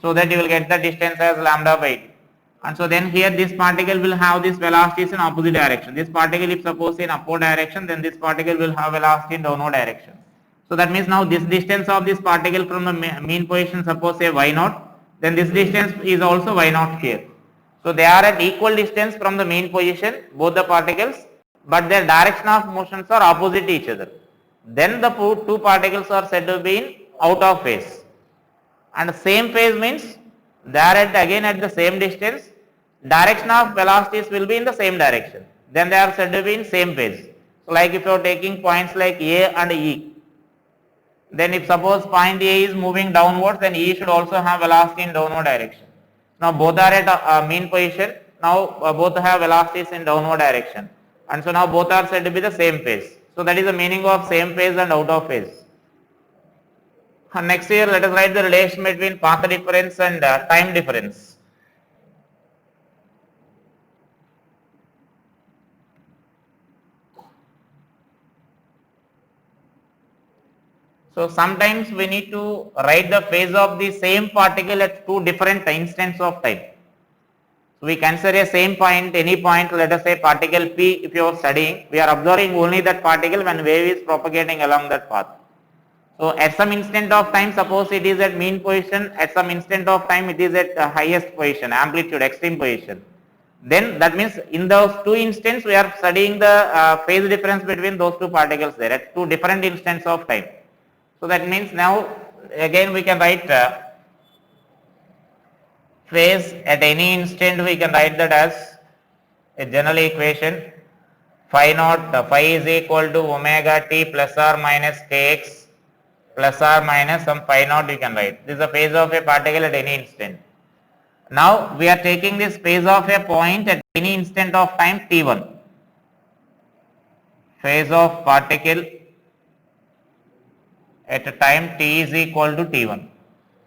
So that you will get the distance as lambda by 2. And so then here this particle will have this velocities in opposite direction. This particle if suppose in upward direction, then this particle will have velocity in downward direction. So that means now this distance of this particle from the mean position, suppose say y0, then this distance is also y0 here. So they are at equal distance from the mean position, both the particles, but their direction of motions are opposite each other. Then the two particles are said to be in out of phase. And same phase means they are again at the same distance, direction of velocities will be in the same direction. Then they are said to be in same phase. So like if you are taking points like A and E, then if suppose point A is moving downwards, then E should also have velocity in downward direction. Now both are at mean position, now both have velocities in downward direction. And so now both are said to be the same phase. So that is the meaning of same phase and out of phase. Next here let us write the relation between path difference and time difference. So sometimes we need to write the phase of the same particle at two different instants of time. So we consider a same point, any point, let us say particle P, if you are studying, we are observing only that particle when wave is propagating along that path. So at some instant of time, suppose it is at mean position, at some instant of time it is at highest position, amplitude, extreme position. then that means in those two instances we are studying the phase difference between those two particles there at two different instants of time. So that means now again we can write phase at any instant, we can write that as a general equation phi naught phi is equal to omega t plus or minus kx plus or minus some phi naught you can write. This is the phase of a particle at any instant. Now we are taking this phase of a point at any instant of time t1. Phase of particle at a time t is equal to t1.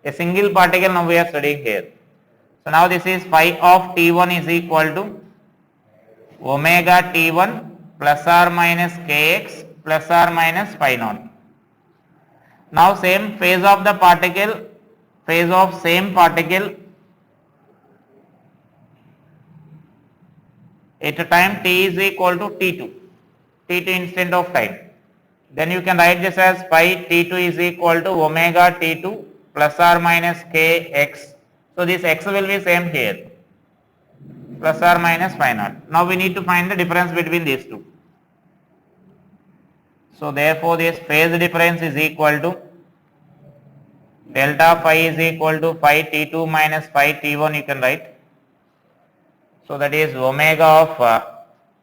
A single particle now we are studying here. So now this is phi of t1 is equal to omega t1 plus or minus kx plus or minus phi naught. Now same phase of the particle, phase of same particle at a time t is equal to t2, t2 instant of time. Then you can write this as phi t2 is equal to omega t2 plus or minus kx. So this x will be same here, plus or minus phi naught. Now we need to find the difference between these two. So therefore this phase difference is equal to delta phi is equal to phi t2 minus phi t1 you can write. So that is omega of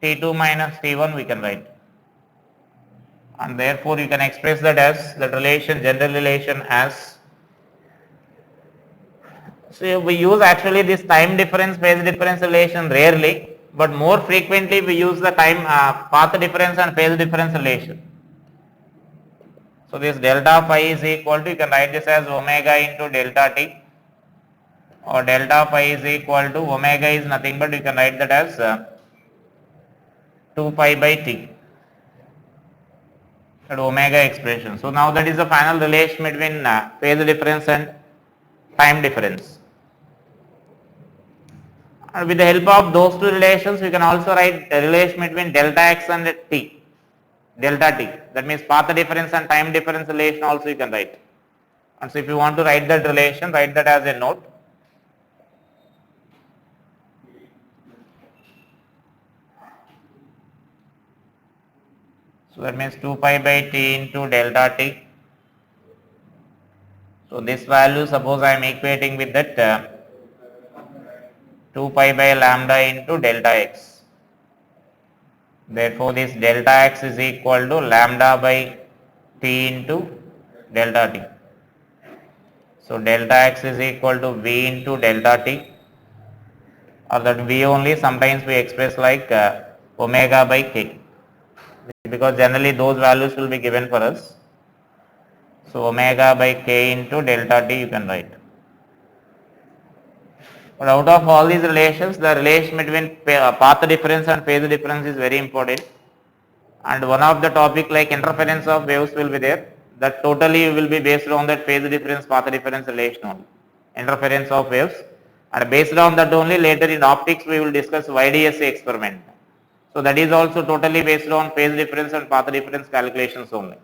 t2 minus t1 we can write. And therefore you can express that as the relation, general relation as. So we use actually this time difference, phase difference relation rarely, but more frequently we use the time path difference and phase difference relation. So this delta phi is equal to, you can write this as omega into delta t, or delta phi is equal to omega is nothing but you can write that as 2 pi by t, that omega expression. So now that is the final relation between phase difference and time difference. And with the help of those two relations, we can also write the relation between delta x and t, delta t. That means path difference and time difference relation also you can write. And so if you want to write that relation, write that as a note. So that means 2 pi by t into delta t. So this value, suppose I am equating with that 2 pi by lambda into delta x. Therefore this delta x is equal to lambda by t into delta t. So delta x is equal to v into delta t, or that v only sometimes we express like omega by k, because generally those values will be given for us. So omega by k into delta t you can write. But out of all these relations, the relation between path difference and phase difference is very important. And one of the topic like interference of waves will be there. That totally will be based on that phase difference, path difference relation only. Interference of waves. And based on that only later in optics we will discuss YDSA experiment. So that is also totally based on phase difference and path difference calculations only.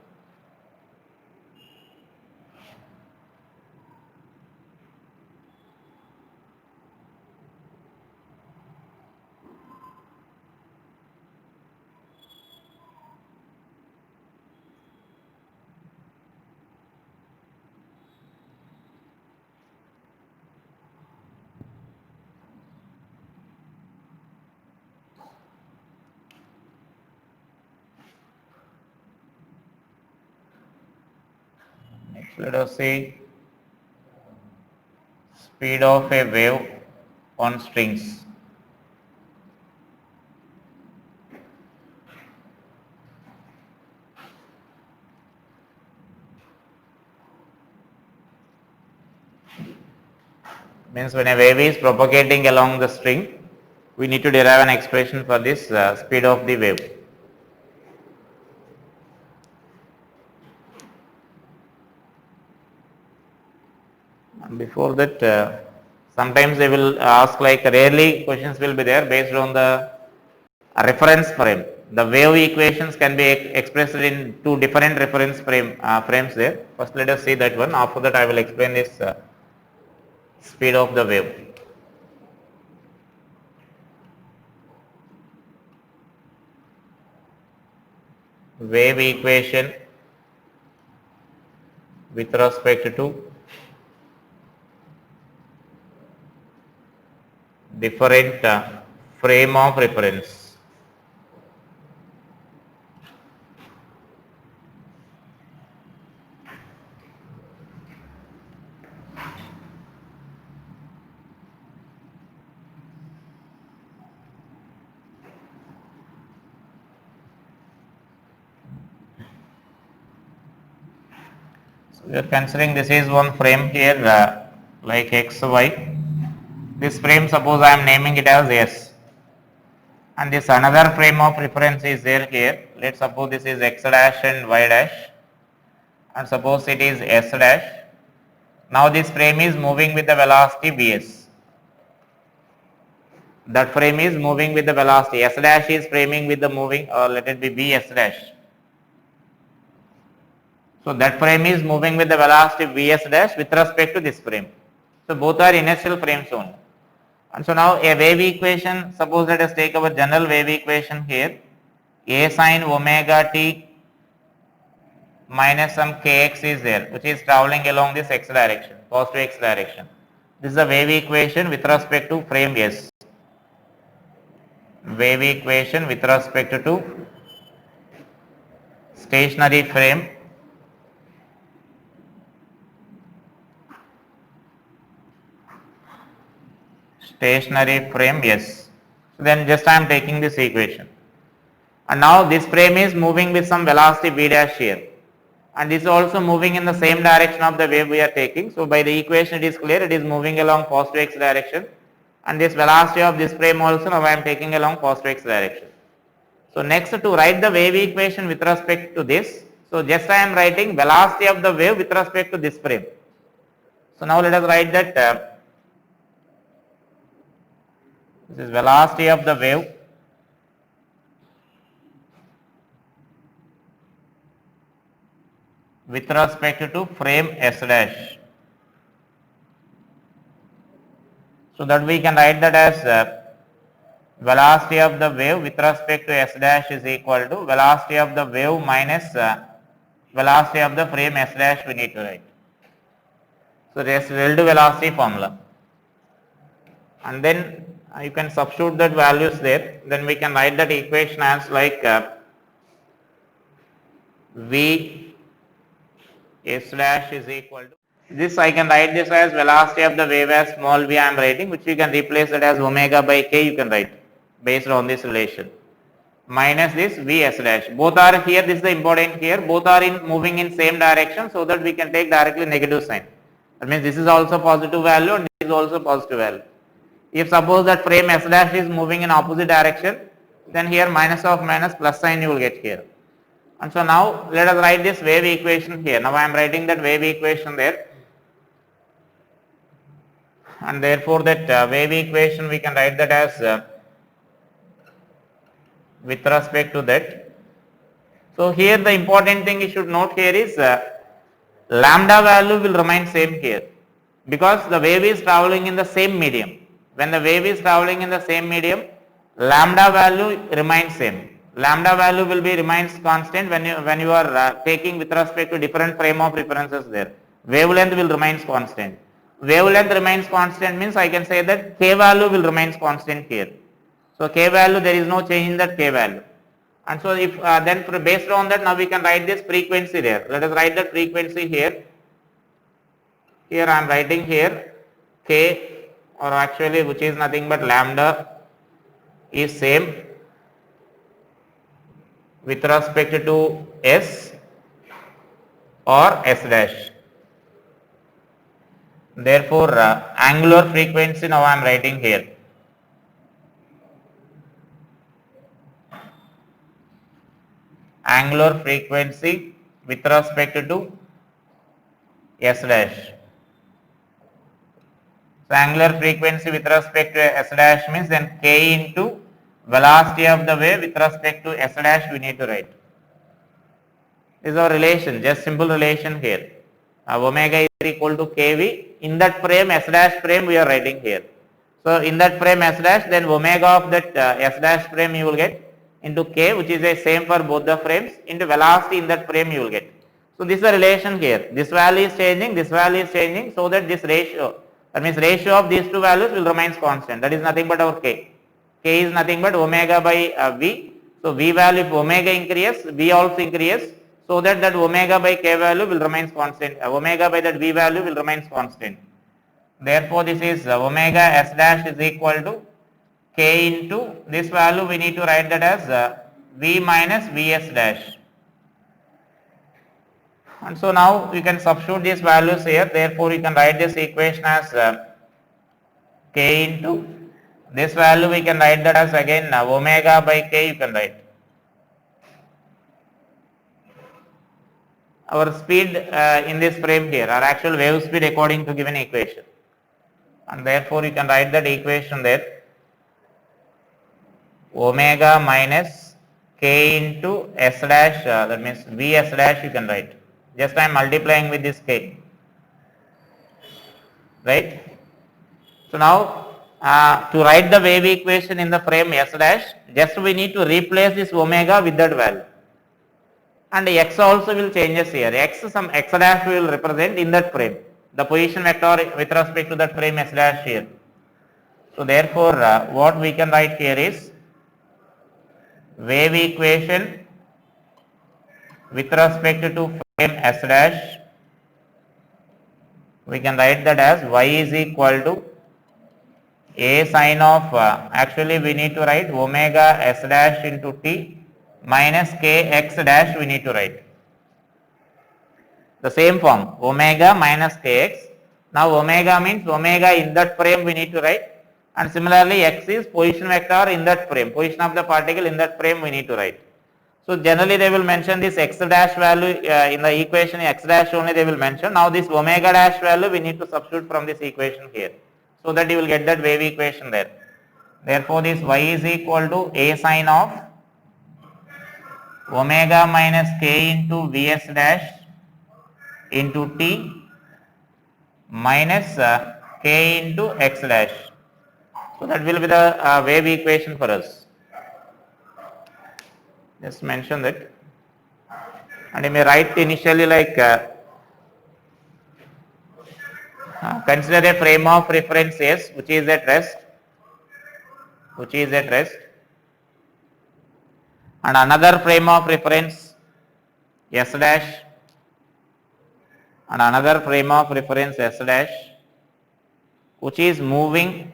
Next let us see speed of a wave on strings. Means when a wave is propagating along the string, we need to derive an expression for this speed of the wave. And before that, sometimes they will ask, like rarely questions will be there based on the reference frame. The wave equations can be expressed in two different reference frames there. First let us see that one. After that I will explain this speed of the wave. wave equation with respect to different frame of reference. So we are considering this is one frame here like x, y. This frame, suppose I am naming it as S, and this another frame of reference is there here. Let's suppose this is x dash and y dash, and suppose it is S dash. Now this frame is moving with the velocity Vs. That frame is moving with the velocity. S dash is framing with the moving, or let it be Vs dash. So that frame is moving with the velocity Vs dash with respect to this frame. So both are inertial frames only. And so now a wave equation, suppose let us take our general wave equation here, a sine omega t minus some kx is there, which is traveling along this x direction, positive x direction. This is a wave equation with respect to frame S. Wave equation with respect to stationary frame S. So then just I am taking this equation. And now this frame is moving with some velocity v dash here. And this is also moving in the same direction of the wave we are taking. So by the equation it is clear, it is moving along positive x direction. And this velocity of this frame also now I am taking along positive x direction. So next to write the wave equation with respect to this. So just I am writing velocity of the wave with respect to this frame. So now let us write that this is velocity of the wave with respect to frame S dash. So that we can write that as velocity of the wave with respect to S dash is equal to velocity of the wave minus velocity of the frame S dash we need to write. So this is relative velocity formula. And then you can substitute that values there. Then we can write that equation as like V S dash is equal to this. I can write this as velocity of the wave as small v I am writing, which you can replace it as omega by k you can write based on this relation, minus this v s dash. Both are here, this is the important here, both are in moving in same direction, so that we can take directly negative sign. That means this is also positive value and this is also positive value. If suppose that frame S dash is moving in opposite direction, then here minus of minus plus sign you will get here. And so now let us write this wave equation here. Now I am writing that wave equation there. And therefore that wave equation we can write that as with respect to that. So here the important thing you should note here is lambda value will remain same here, because the wave is traveling in the same medium. When the wave is traveling in the same medium, lambda value remains same. Lambda value will be remains constant when you are taking with respect to different frame of references there. Wavelength will remains constant. Wavelength remains constant means I can say that k value will remains constant here. So k value, there is no change in that k value. And so if then based on that, now we can write this frequency there. Let us write that frequency here. Here I am writing here k, or actually which is nothing but lambda is same with respect to S or S dash. Therefore angular frequency now I am writing here. Angular frequency with respect to S dash. So angular frequency with respect to S dash means then k into velocity of the wave with respect to S dash we need to write. This is our relation, just simple relation here. Omega is equal to kV. In that frame S dash frame we are writing here. So in that frame S dash, then omega of that S dash frame you will get. into k, which is the same for both the frames, into velocity in that frame you will get. So this is the relation here. This value is changing, this value is changing, so that this ratio, that means ratio of these two values will remain constant. That is nothing but our k. K is nothing but omega by v. So v value, if omega increases, v also increases, so that omega by k value will remain constant. Omega by that v value will remain constant. Therefore, this is omega s dash is equal to k into this value, we need to write that as v minus vs dash. And so now you can substitute these values here. Therefore, you can write this equation as k into this value, we can write that as again omega by k you can write. Our speed in this frame here, our actual wave speed according to given equation. And therefore, you can write that equation there. Omega minus k into s dash, that means vs dash you can write. Just I am multiplying with this k, right? So now to write the wave equation in the frame s dash, just we need to replace this omega with that value. And x also will changes here. X, some x dash we will represent in that frame, the position vector with respect to that frame s dash here. So therefore, what we can write here is wave equation with respect to frame s dash, we can write that as y is equal to a sine of, actually we need to write omega s dash into t minus kx dash we need to write. The same form, omega minus kx. Now omega means omega in that frame we need to write, and similarly x is position vector in that frame, position of the particle in that frame we need to write. So generally they will mention this x dash value in the equation, x dash only they will mention. Now this omega dash value we need to substitute from this equation here, so that you will get that wave equation there. Therefore this y is equal to a sine of omega minus k into vs dash into t minus k into x dash. So that will be the wave equation for us. Just mention that. And you may write initially like consider a frame of reference S which is at rest, and another frame of reference S dash, and another frame of reference S dash which is moving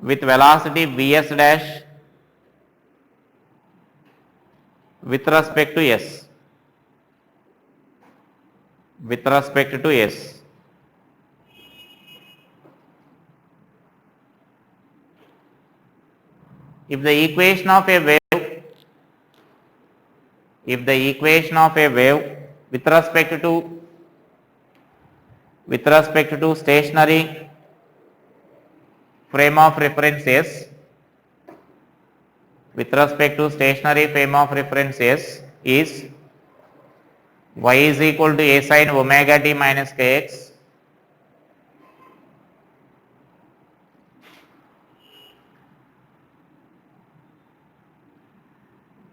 with velocity vs dash with respect to S. With respect to S. If the equation of a wave, with respect to stationary frame of reference S, with respect to stationary frame of reference S is y is equal to a sine omega t minus kx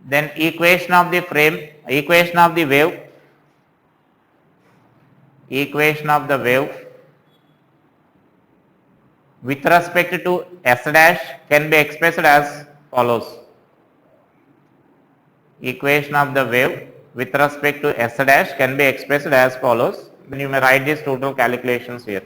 then equation of the wave with respect to s dash can be expressed as follows. Equation of the wave with respect to s dash can be expressed as follows. Then you may write these total calculations here.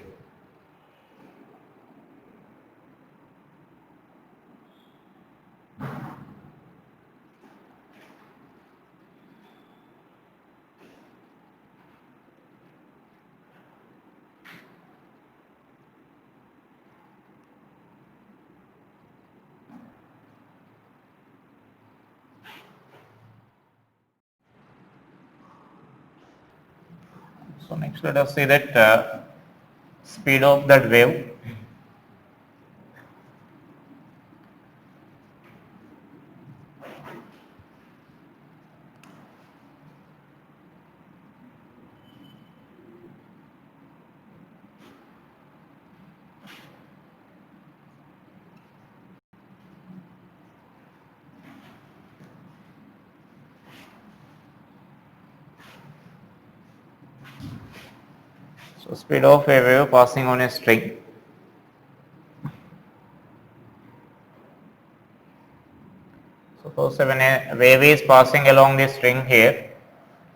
So next let us say that speed of that wave. So speed of a wave passing on a string. Suppose when a wave is passing along this string here,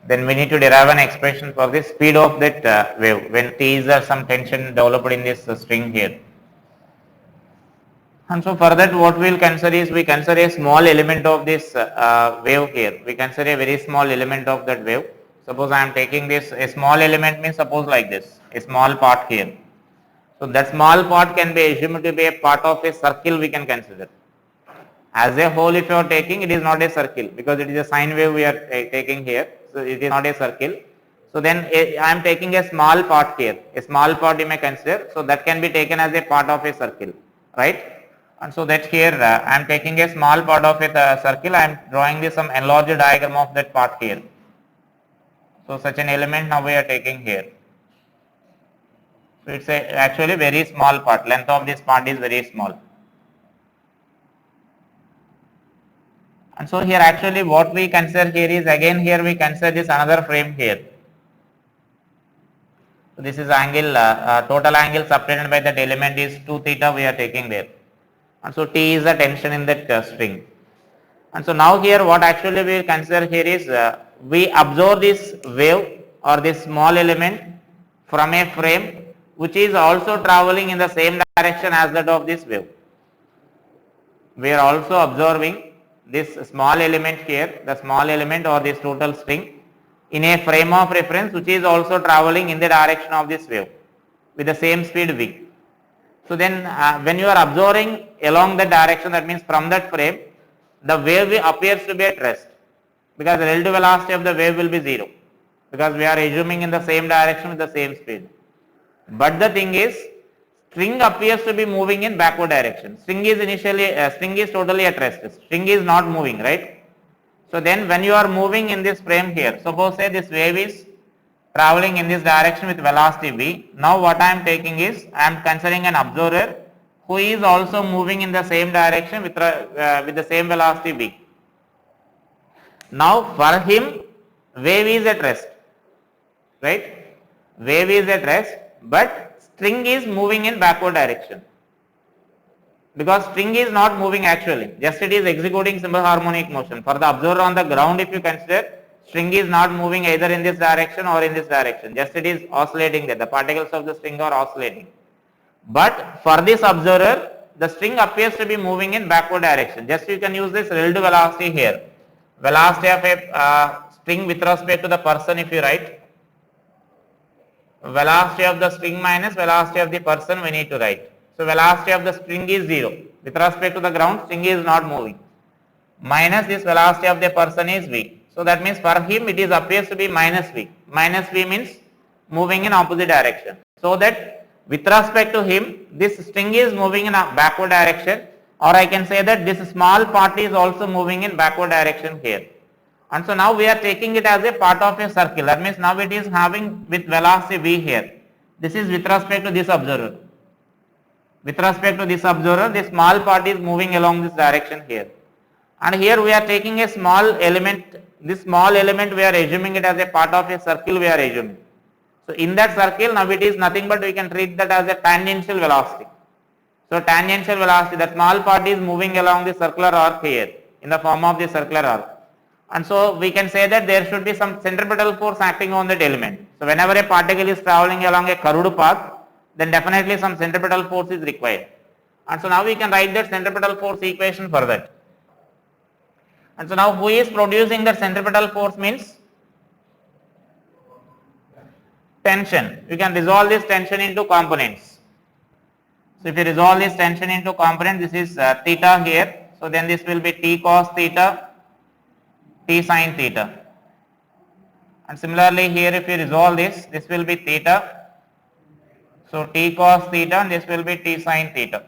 then we need to derive an expression for the speed of that wave when T is some tension developed in this string here. And so for that what we will consider is we consider a small element of this wave here. We consider a very small element of that wave. Suppose I am taking this, a small element means suppose like this, a small part here. So that small part can be assumed to be a part of a circle we can consider. As a whole if you are taking, it is not a circle because it is a sine wave we are taking here. So it is not a circle. So then I am taking a small part here, a small part you may consider. So that can be taken as a part of a circle, right? And so that here I am taking a small part of a circle, I am drawing this some enlarged diagram of that part here. So such an element now we are taking here. So it's a actually very small part, length of this part is very small. And so here actually what we consider here is again here we consider this another frame here. So this is angle, total angle subtended by that element is 2 theta we are taking there. And so T is the tension in that string. And so now here what actually we will consider here is we observe this wave or this small element from a frame which is also traveling in the same direction as that of this wave. We are also observing this small element here, the small element or this total string in a frame of reference which is also traveling in the direction of this wave with the same speed v. So then when you are observing along the direction, that means from that frame, the wave appears to be at rest because the relative velocity of the wave will be 0 because we are assuming in the same direction with the same speed. But the thing is, string appears to be moving in backward direction. String is totally at rest. String is not moving, right? So then when you are moving in this frame here, suppose say this wave is traveling in this direction with velocity v. Now what I am taking is I am considering an observer who is also moving in the same direction with the same velocity v. Now for him wave is at rest, right? Wave is at rest, but string is moving in backward direction because string is not moving actually, just it is executing simple harmonic motion. For the observer on the ground, if you consider, string is not moving either in this direction or in this direction, just it is oscillating there, the particles of the string are oscillating. But for this observer, the string appears to be moving in backward direction. Just you can use this relative velocity here, velocity of a string with respect to the person. If you write velocity of the string minus velocity of the person, we need to write. So velocity of the string is 0 with respect to the ground, string is not moving, minus this velocity of the person is v. So that means for him it is appears to be minus v. Minus v means moving in opposite direction. So that with respect to him, this string is moving in a backward direction, or I can say that this small part is also moving in backward direction here. And so now we are taking it as a part of a circle. That means now it is having with velocity v here. This is with respect to this observer. With respect to this observer, this small part is moving along this direction here. And here we are taking a small element. This small element we are assuming it as a part of a circle we are assuming. So in that circle now it is nothing but we can treat that as a tangential velocity. So tangential velocity, that small part is moving along the circular arc here in the form of the circular arc. And so we can say that there should be some centripetal force acting on that element. So whenever a particle is traveling along a curved path, then definitely some centripetal force is required. And so now we can write that centripetal force equation for that. And so now who is producing that centripetal force means tension. You can resolve this tension into components. So if you resolve this tension into components, this is theta here. So then this will be T cos theta, T sin theta. And similarly here if you resolve this, this will be theta. So T cos theta and this will be T sin theta.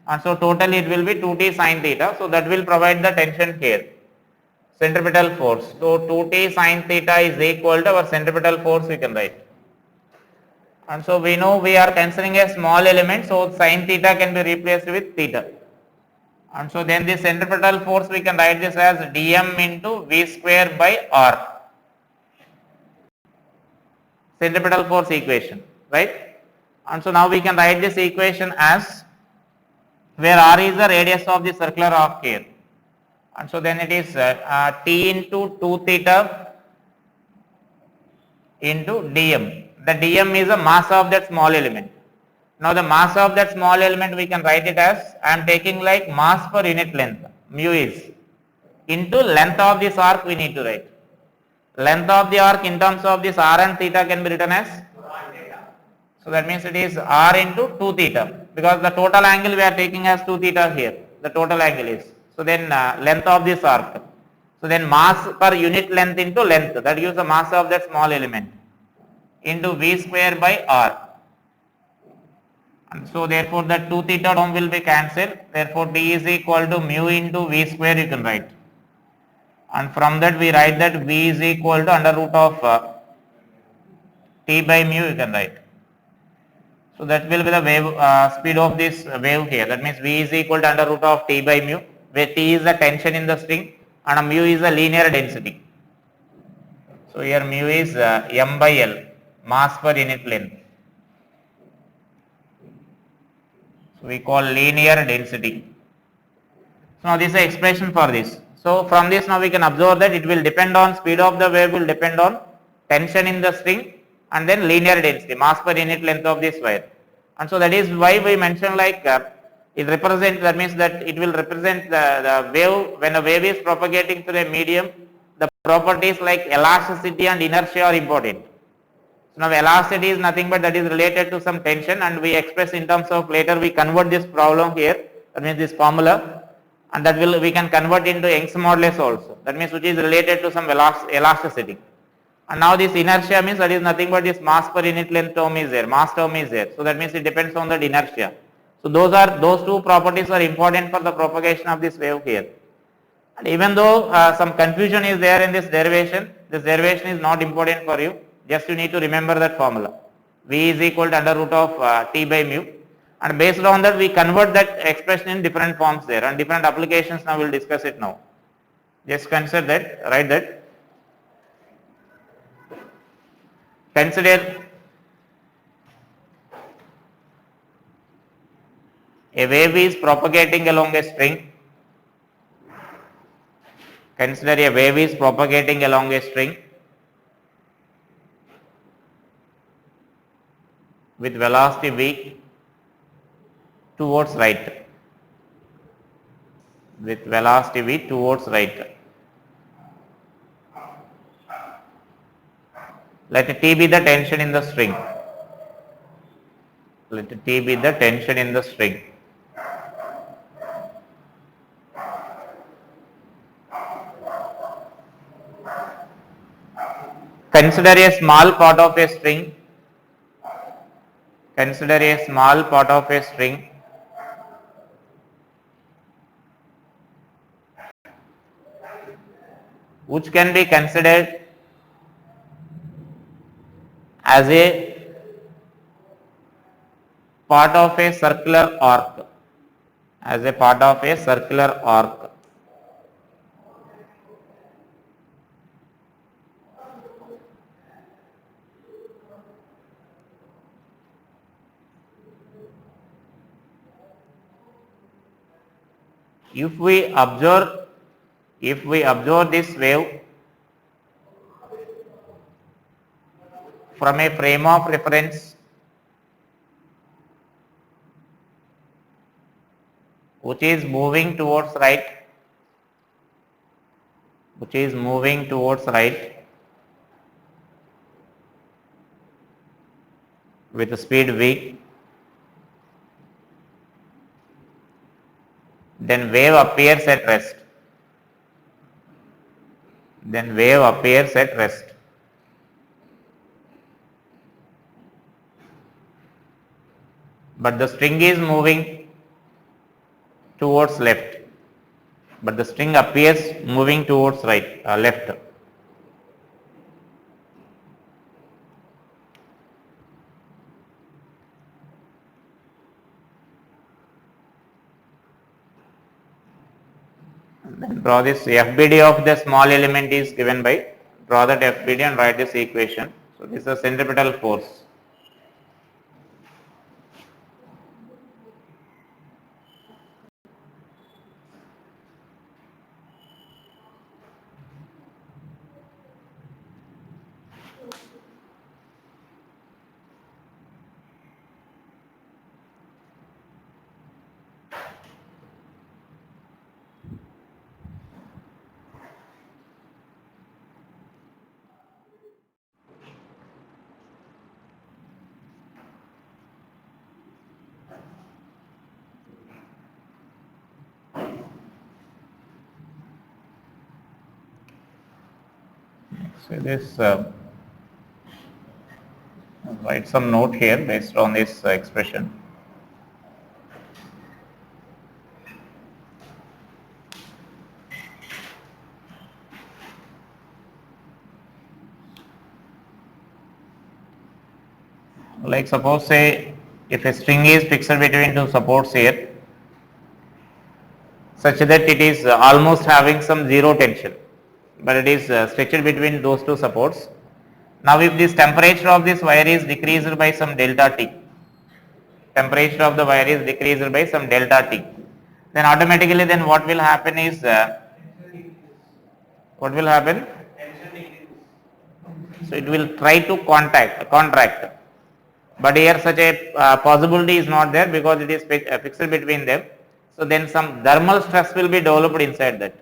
And so totally it will be 2T sin theta. So that will provide the tension here, centripetal force. So 2T sin theta is equal to our centripetal force we can write. And so we know we are considering a small element, so sin theta can be replaced with theta. And so then the centripetal force we can write this as dm into v square by r. centripetal force equation, right? And so now we can write this equation as where r is the radius of the circular arc here, and so then it is t into 2 theta into dm. The dm is the mass of that small element. Now the mass of that small element we can write it as, I am taking like mass per unit length, mu is, into length of this arc we need to write. Length of the arc in terms of this r and theta can be written as, so that means it is r into 2 theta, because the total angle we are taking as 2 theta here, the total angle is. So then length of this arc. So then mass per unit length into length, that gives the mass of that small element, into v square by r. And so therefore the 2 theta term will be cancelled, therefore d is equal to mu into v square you can write. And from that we write that v is equal to under root of t by mu you can write. So that will be the wave speed of this wave here, that means v is equal to under root of t by mu, where t is the tension in the string and mu is the linear density. So here mu is m by L, mass per unit length. So we call linear density. So now this is the expression for this. So from this now we can observe that it will depend on, speed of the wave will depend on tension in the string and then linear density, mass per unit length of this wire. And so that is why we mention like it represents, that means that it will represent the wave, when a wave is propagating through a medium, the properties like elasticity and inertia are important. So now velocity is nothing but that is related to some tension, and we express in terms of, later we convert this problem here, that means this formula, and that will, we can convert into Young's modulus also, that means which is related to some elasticity. And now this inertia means that is nothing but this mass per unit length term is there, mass term is there, so that means it depends on that inertia. So those two properties are important for the propagation of this wave here. And even though some confusion is there in this derivation is not important for you. Just you need to remember that formula. V is equal to under root of t by mu, and based on that we convert that expression in different forms there, and different applications now we will discuss it now. Just consider that, write that. Consider a wave is propagating along a string. Consider a wave is propagating along a string with velocity v towards right, with velocity v towards right. Let T be the tension in the string. Let T be the tension in the string. Consider a small part of a string. Consider a small part of a string which can be considered as a part of a circular arc, as a part of a circular arc. If we observe this wave from a frame of reference which is moving towards right, with speed v, then wave appears at rest. But the string is moving towards left. But the string appears moving towards right, left. Then draw this FBD of the small element is given by, draw that FBD and write this equation. So this is a centripetal force. So this write some note here based on this expression. Like suppose say if a string is fixed between two supports here, such that it is almost having some zero tension, but it is stretched between those two supports. Now if this temperature of this wire is decreased by some delta T, temperature of the wire is decreased by some delta T, then automatically then what will happen is, what will happen? So it will try to contract. But here such a possibility is not there because it is fixed between them. So then some thermal stress will be developed inside that.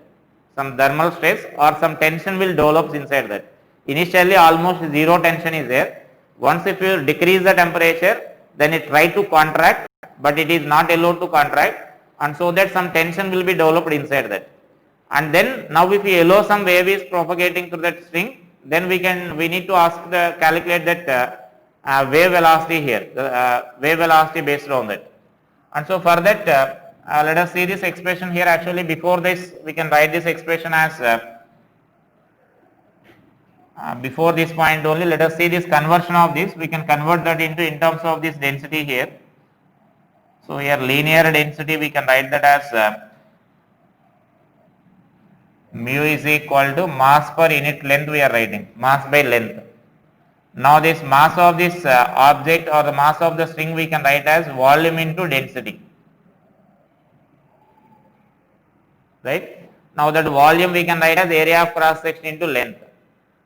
Some thermal stress or some tension will develop inside that. Initially almost zero tension is there. Once if you decrease the temperature, then it try to contract, but it is not allowed to contract, and so that some tension will be developed inside that. And then now if we allow some wave is propagating through that string, then we need to calculate that wave velocity here, the wave velocity based on that. And so for that, let us see this expression here. Actually before this we can write this expression as before this point only. Let us see this conversion of this. We can convert that into in terms of this density here. So here linear density we can write that as mu is equal to mass per unit length. We are writing mass by length. Now this mass of this object or the mass of the string we can write as volume into density, right? Now that volume we can write as area of cross section into length,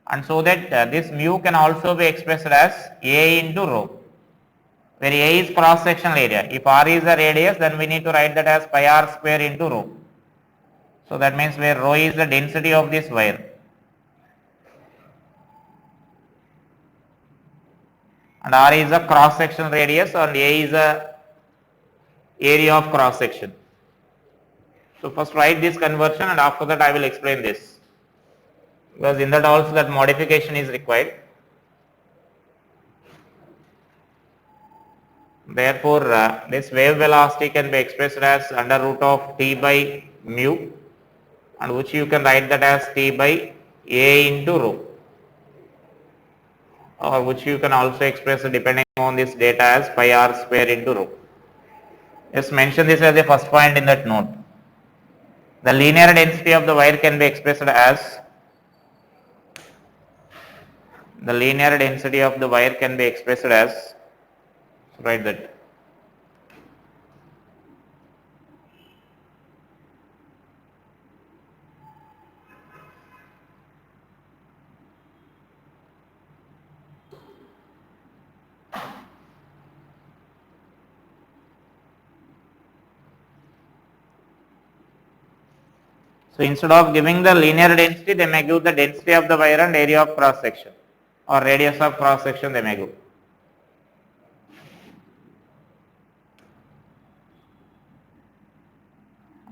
and so that this mu can also be expressed as A into rho, where A is cross sectional area. If R is the radius, then we need to write that as pi r square into rho. So that means where rho is the density of this wire, and R is the cross section radius, and A is the area of cross section. So first write this conversion, and after that I will explain this, because in that also that modification is required. Therefore this wave velocity can be expressed as under root of T by mu, and which you can write that as T by A into rho, or which you can also express depending on this data as pi r square into rho. Just mention this as the first point in that note. The linear density of the wire can be expressed as, the linear density of the wire can be expressed as, write that. So instead of giving the linear density, they may give the density of the wire and area of cross section, or radius of cross section they may give.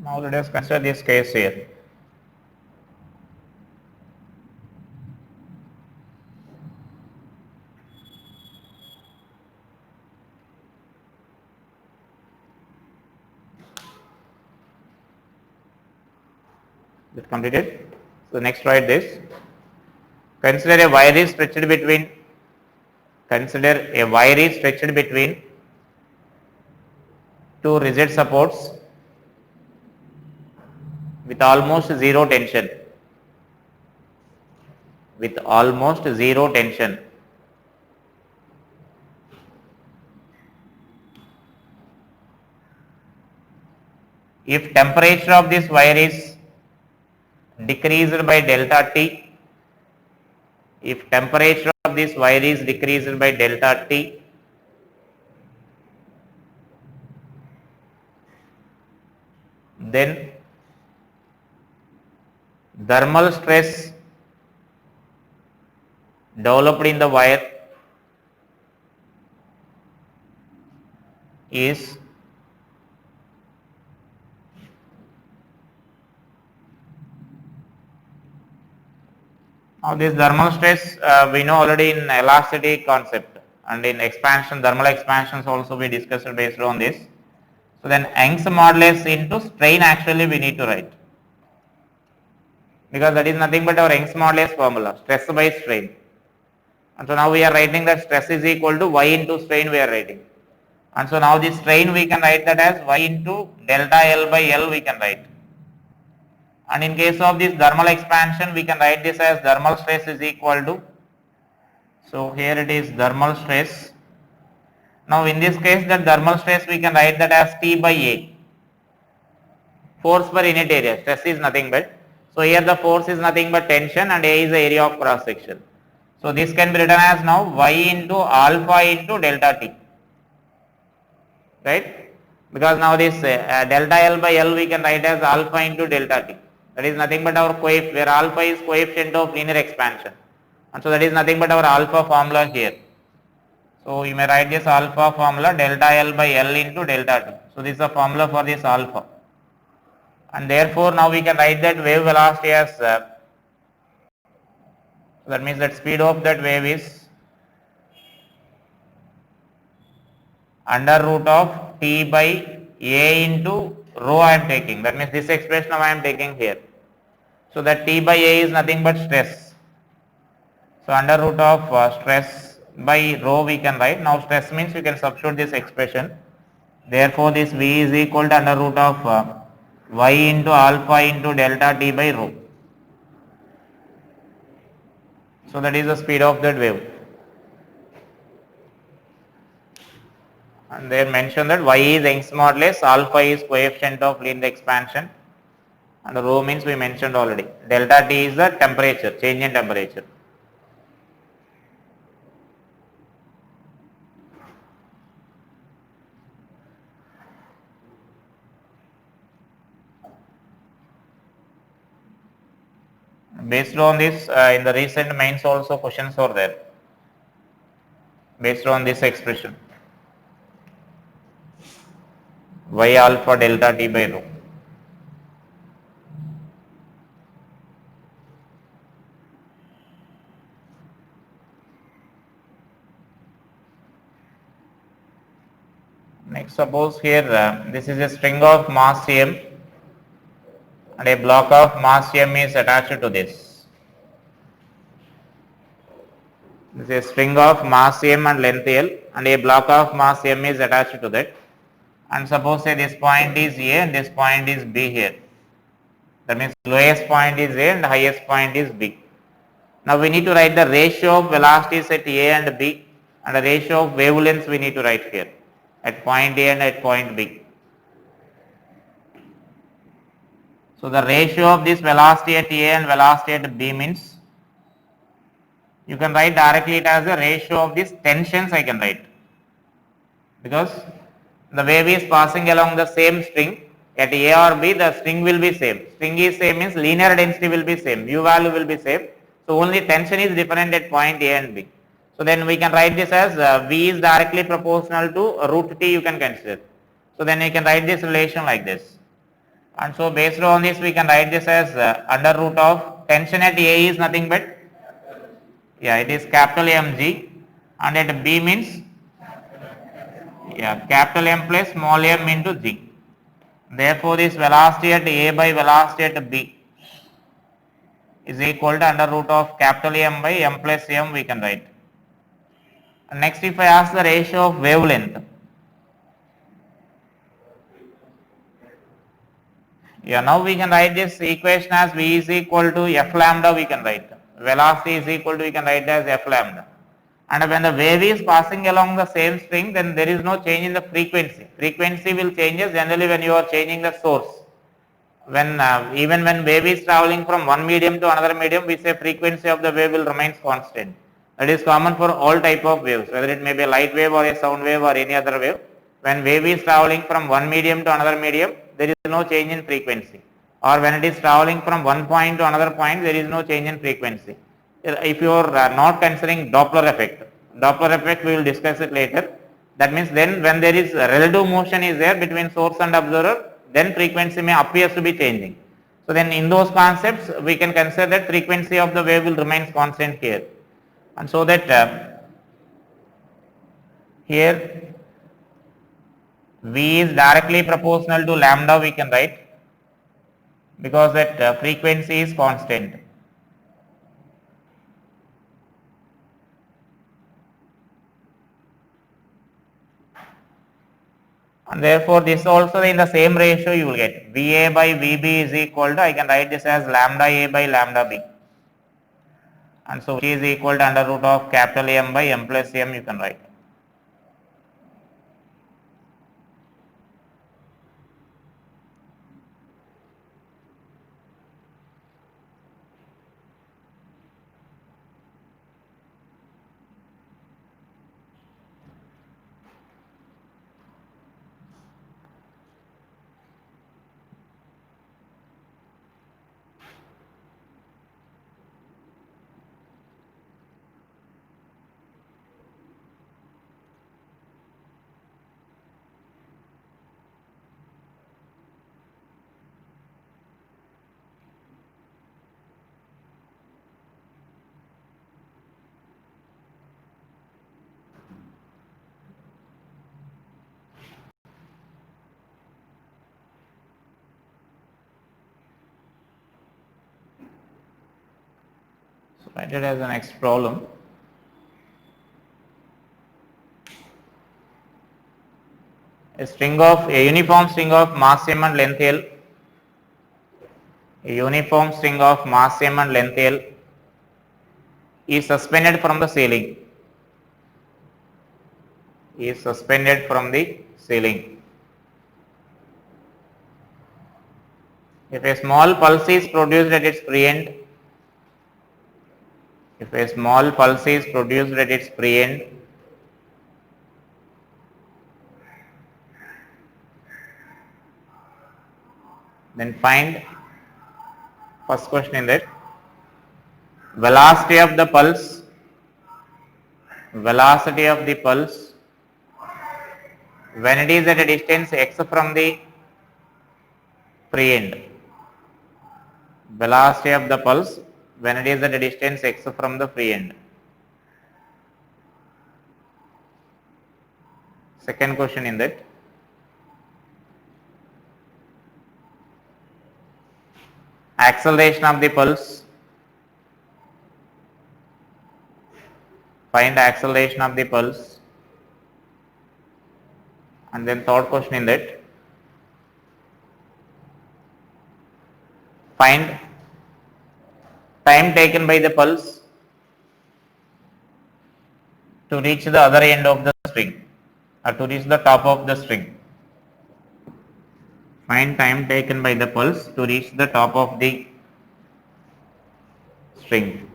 Now let us consider this case here. That completed. So next write this. Consider a wire is stretched between, two rigid supports with almost zero tension. if temperature of this wire is decreased by delta T, if temperature of this wire is decreased by delta T, then thermal stress developed in the wire is now this thermal stress we know already in elasticity concept, and in expansion, thermal expansions also we discussed based on this. So then Young's modulus into strain actually we need to write, because that is nothing but our Young's modulus formula, stress by strain. And so now we are writing that stress is equal to Y into strain we are writing. And so now this strain we can write that as Y into delta L by L we can write. And in case of this thermal expansion, we can write this as thermal stress is equal to, so here it is thermal stress. Now in this case, that thermal stress we can write that as T by A, force per unit area. Stress is nothing but, so here the force is nothing but tension and A is the area of cross section. So this can be written as now Y into alpha into delta T, right? Because now this delta L by L we can write as alpha into delta T. That is nothing but our coefficient, where alpha is coefficient of linear expansion, and so that is nothing but our alpha formula here. So you may write this alpha formula delta L by L into delta T. So this is the formula for this alpha, and therefore now we can write that wave velocity as that means that speed of that wave is under root of T by A into rho I am taking. That means this expression I am taking here. So that T by A is nothing but stress. So under root of stress by rho we can write. Now stress means you can substitute this expression. Therefore this V is equal to under root of Y into alpha into delta T by rho. So that is the speed of that wave. And they mentioned that Y is Young's modulus, alpha is coefficient of linear expansion, and rho means we mentioned already. Delta T is the temperature, change in temperature. Based on this, in the recent mains also questions are there based on this expression, Y alpha delta T by rho. Next, suppose here this is a string of mass m and a block of mass m is attached to this. This is a string of mass m and length L, and a block of mass m is attached to that. And suppose say this point is A and this point is B here. That means lowest point is A and highest point is B. Now we need to write the ratio of velocities at A and B, and the ratio of wavelengths we need to write here at point A and at point B. So the ratio of this velocity at A and velocity at B means, you can write directly it as a ratio of these tensions I can write, because the wave is passing along the same string at A or B, the string will be same. String is same means linear density will be same, mu value will be same. So only tension is different at point A and B. So then we can write this as V is directly proportional to root T you can consider. So then you can write this relation like this. And so based on this we can write this as under root of tension at A is nothing but, yeah, it is capital Mg, and at B means, yeah, capital M plus small m into G. Therefore this velocity at A by velocity at B is equal to under root of capital M by M plus M we can write. And next, if I ask the ratio of wavelength, yeah, now we can write this equation as V is equal to F lambda we can write. Velocity is equal to, we can write as F lambda. and when the wave is passing along the same string, then there is no change in the frequency. Frequency will changes generally when you are changing the source. When even when wave is traveling from one medium to another medium, we say frequency of the wave will remain constant. That is common for all type of waves, whether it may be a light wave or a sound wave or any other wave. When wave is traveling from one medium to another medium, there is no change in frequency. Or when it is traveling from one point to another point, there is no change in frequency. If you are not considering Doppler effect we will discuss it later. That means then when there is relative motion is there between source and observer, then frequency may appears to be changing. So then in those concepts we can consider that frequency of the wave will remain constant here, and so that here V is directly proportional to lambda we can write, because that frequency is constant. And therefore this also in the same ratio you will get VA by VB is equal to, I can write this as lambda A by lambda B, and so which is equal to under root of capital M by M plus M you can write. So write it as the next problem. A uniform string of mass m and length L, a uniform string of mass m and length L is suspended from the ceiling. If a small pulse is produced at its free end, then find, first question in that, velocity of the pulse when it is at a distance x from the free end. Velocity of the pulse when it is at a distance x from the free end. Second question in that, acceleration of the pulse, find acceleration of the pulse. And then third question in that, find time taken by the pulse to reach the other end of the string, or to reach the top of the string. Find time taken by the pulse to reach the top of the string.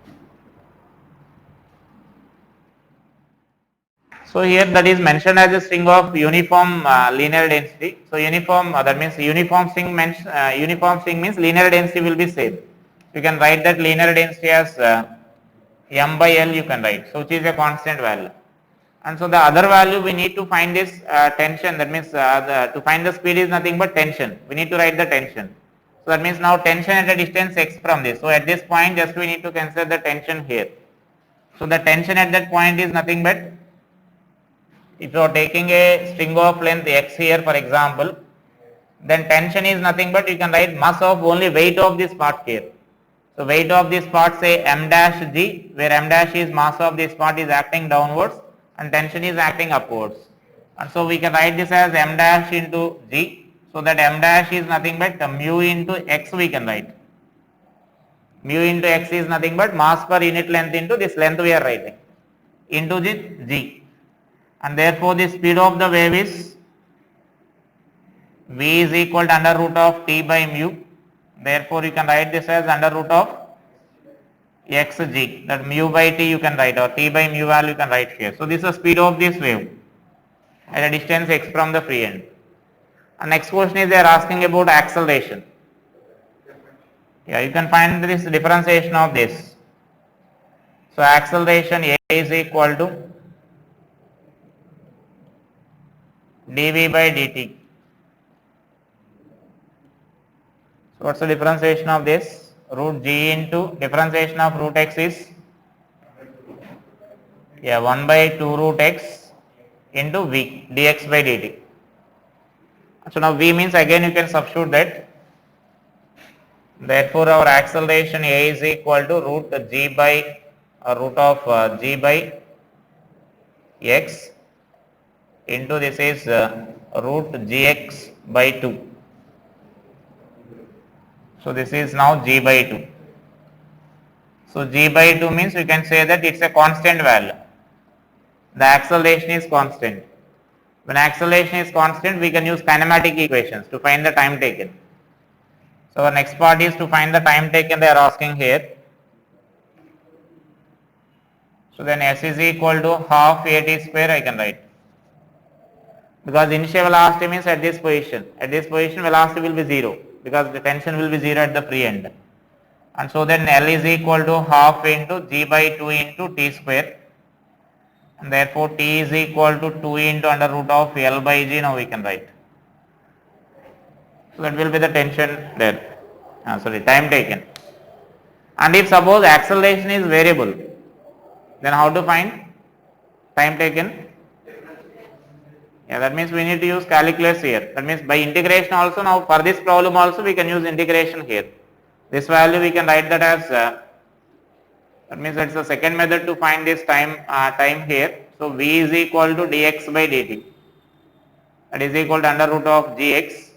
So here that is mentioned as a string of uniform linear density. So uniform, that means uniform string means linear density will be same. You can write that linear density as m by L you can write, so which is a constant value. And so the other value we need to find is tension, that means to find the speed is nothing but tension. We need to write the tension. So that means now tension at a distance x from this. So at this point just we need to consider the tension here. So the tension at that point is nothing but, if you are taking a string of length x here for example, then tension is nothing but, you can write mass of only weight of this part here. So weight of this part say m dash g, where m dash is mass of this part is acting downwards and tension is acting upwards. And so we can write this as m dash into g, so that m dash is nothing but mu into x we can write. Mu into x is nothing but mass per unit length into this length we are writing. into the g, and therefore the speed of the wave is v is equal to under root of t by mu. Therefore you can write this as under root of xg, that mu by t you can write, or t by mu value you can write here. So this is the speed of this wave at a distance x from the free end. And next question is they are asking about acceleration. Yeah, you can find this differentiation of this. So acceleration a is equal to dv by dt. So what's the differentiation of this? Root g into differentiation of root x is 1 by 2 root x into v dx by dt. So now v means, again you can substitute that. Therefore our acceleration a is equal to root g by root of g by x into this is root gx by 2. So this is now g by 2. So g by 2 means we can say that it's a constant value. The acceleration is constant. When acceleration is constant, we can use kinematic equations to find the time taken. So our next part is to find the time taken, they are asking here. So then s is equal to half at square I can write. Because initial velocity means at this position. At this position velocity will be 0 because the tension will be 0 at the free end. And so then L is equal to half into g by 2 into t square. And therefore t is equal to 2 into under root of L by g, now we can write. So that will be the tension there. Time taken. And if suppose acceleration is variable, then how to find time taken? Yeah, that means we need to use calculus here. That means by integration also, now for this problem also we can use integration here. This value we can write that as that means that's the second method to find this time here. So v is equal to dx by dt, that is equal to under root of gx.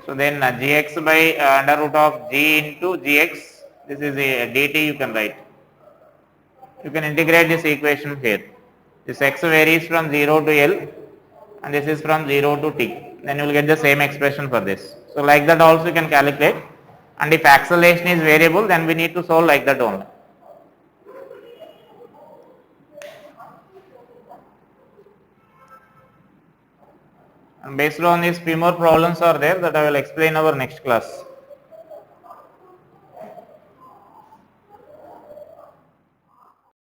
So then gx by under root of g into gx, this is a dt you can write. You can integrate this equation here. This x varies from 0 to L and this is from 0 to t. Then you will get the same expression for this. So like that also you can calculate, and if acceleration is variable then we need to solve like that only. And based on these few more problems are there that I will explain our next class.